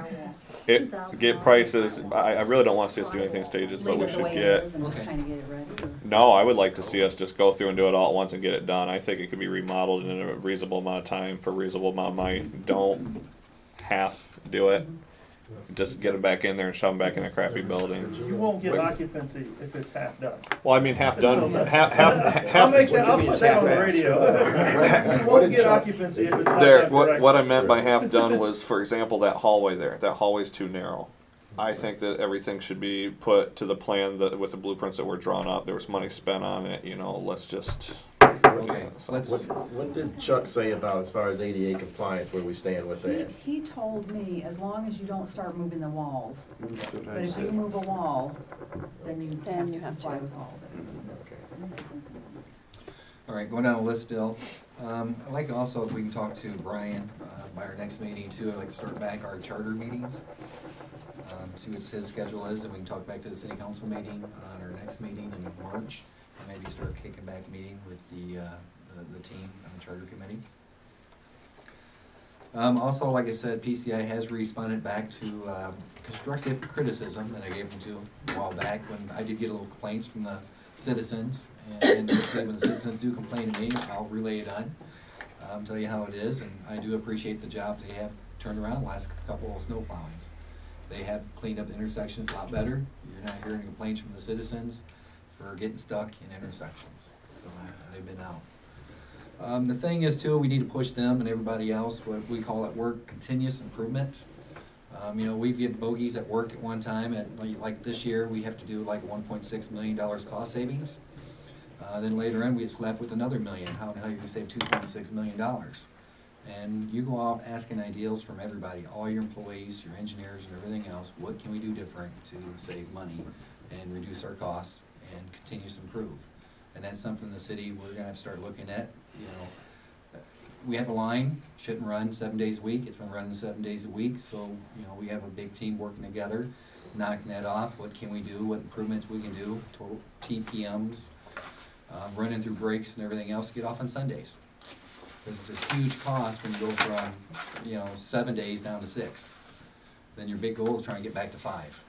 get prices. I really don't want to see us do anything in stages, but Leave we it the should way it get. is and just kind of get it ready. No, I would like to see us just go through and do it all at once and get it done. I think it could be remodeled in a reasonable amount of time for a reasonable amount of money. Don't half do it. Just get it back in there and shove them back in a crappy building. You won't get occupancy if it's half done. Well, I mean, half done. I'll Half. make that, I'll put that on the radio. You won't get occupancy if it's not Derek, done what I correctly. meant by half done was, for example, that hallway there. That hallway's too narrow. I think that everything should be put to the plan that with the blueprints that were drawn up. There was money spent on it. You know, let's just. Okay, let's, What did Chuck say about as far as ADA compliance, where we stand with that? He told me, as long as you don't start moving the walls, That's what I but if you said. move a wall, then you Then have you to have comply to. with all of it. all right, going down the list still. I'd like also if we can talk to Brian by our next meeting too. I'd like to start back our charter meetings. See what his schedule is, and we can talk back to the city council meeting on our next meeting in March. And maybe start kicking back meeting with the team on the charter committee. Also, like I said, PCI has responded back to constructive criticism that I gave them to a while back when I did get a little complaints from the citizens. And typically when the citizens do complain to me, I'll relay it on, tell you how it is. And I do appreciate the job they have turned around the last couple of snow plowings. They have cleaned up the intersections a lot better. You're not hearing complaints from the citizens for getting stuck in intersections. So they've been out. The thing is too, we need to push them and everybody else, what we call at work, continuous improvement. You know, we've get bogeys at work at one time, at like this year, we have to do like $1.6 million cost savings. Then later on, we get slapped with another million. How the hell are you gonna save $2.6 million? And you go out asking ideas from everybody, all your employees, your engineers, and everything else. What can we do different to save money and reduce our costs and continue to improve? And that's something the city, we're gonna have to start looking at. You know, we have a line, shouldn't run 7 days a week. It's been running 7 days a week. So, you know, we have a big team working together, knocking that off. What can we do? What improvements we can do? Total TPMs, running through breaks and everything else. Get off on Sundays. Because it's a huge cost when you go from, you know, 7 days down to 6. Then your big goal is trying to get back to 5.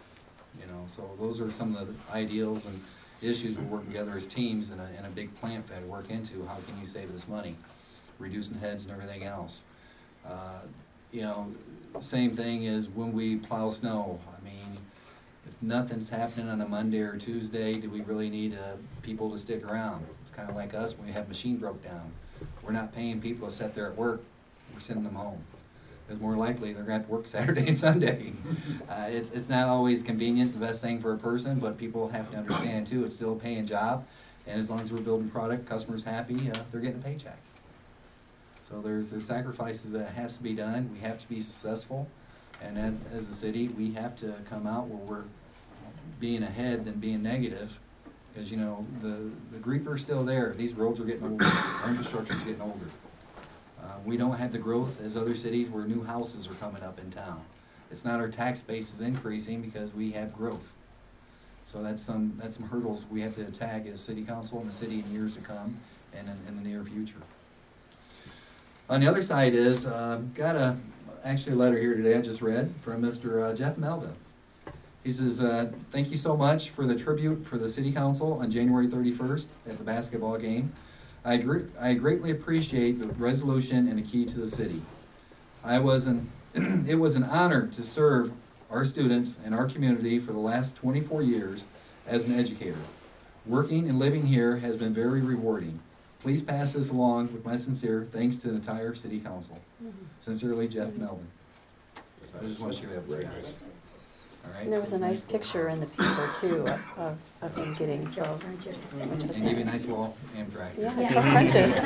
You know, so those are some of the ideals and issues we're working together as teams in a big plant that work into. How can you save this money? Reducing heads and everything else. You know, same thing is when we plow snow. I mean, if nothing's happening on a Monday or Tuesday, do we really need people to stick around? It's kind of like us when we have machine broke down. We're not paying people to sit there at work, we're sending them home. Because more likely they're going to have to work Saturday and Sunday. It's not always convenient, the best thing for a person, but people have to understand too, it's still a paying job. And as long as we're building product, customers happy, they're getting a paycheck. So there's sacrifices that has to be done. We have to be successful. And then as a city, we have to come out where we're being ahead than being negative. Because, you know, the griefer's still there. These roads are getting older. Our infrastructure's getting older. We don't have the growth as other cities where new houses are coming up in town. It's not our tax base is increasing because we have growth. So that's some hurdles we have to attack as city council and the city in years to come and in the near future. On the other side is, got actually a letter here today I just read from Mr. Jeff Melvin. He says, thank you so much for the tribute for the city council on January 31st at the basketball game. I greatly appreciate the resolution and the key to the city. It was an honor to serve our students and our community for the last 24 years as an educator. Working and living here has been very rewarding. Please pass this along with my sincere thanks to the entire city council. Sincerely, Jeff Melvin. So I just want to share that with you guys. All right. And there was a nice picture in the paper too of him getting, so. And give you a nice little Amtrak. Yeah, French's.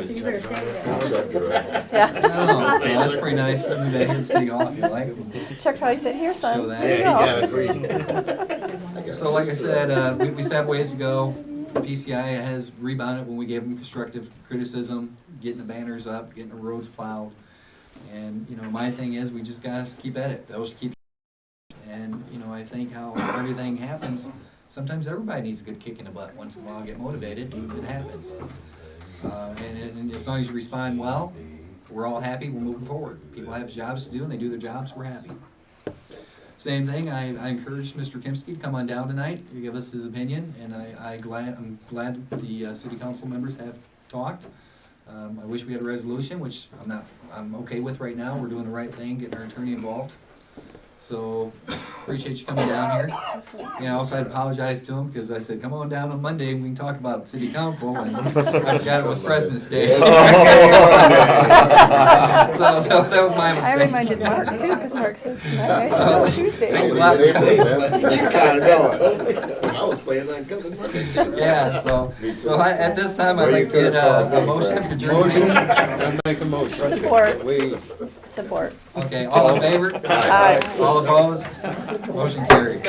You better say that. Yeah. No, so that's pretty nice, putting the head of city off, you like? Chuck probably said, here, son. Show that. There you Yeah, go. he got So like I said, we still have ways to go. PCI has rebounded when we gave them constructive criticism, getting the banners up, getting the roads plowed. And, you know, my thing is we just gotta keep at it. Those keep. And, you know, I think how everything happens, sometimes everybody needs a good kick in the butt. Once in a while, get motivated, it happens. And as long as you respond well, we're all happy, we're moving forward. People have jobs to do, and they do their jobs, we're happy. Same thing, I encourage Mr. Kimsky to come on down tonight, to give us his opinion, and I'm glad the city council members have talked. I wish we had a resolution, which I'm okay with right now. We're doing the right thing, getting our attorney involved. So, appreciate you coming down here. Absolutely. Yeah, also I apologize to him because I said, come on down on Monday and we can talk about city council, and I forgot it was President's Day. So that was my mistake. I reminded Mark too, because Mark said tonight, I said, Tuesday. Thanks a lot. I was planning on coming Monday too. Yeah, so at this time, I'd like to get a motion to adjourn. I make a motion. Support. We Support. Okay, all in favor? Aye. All opposed? Motion carried.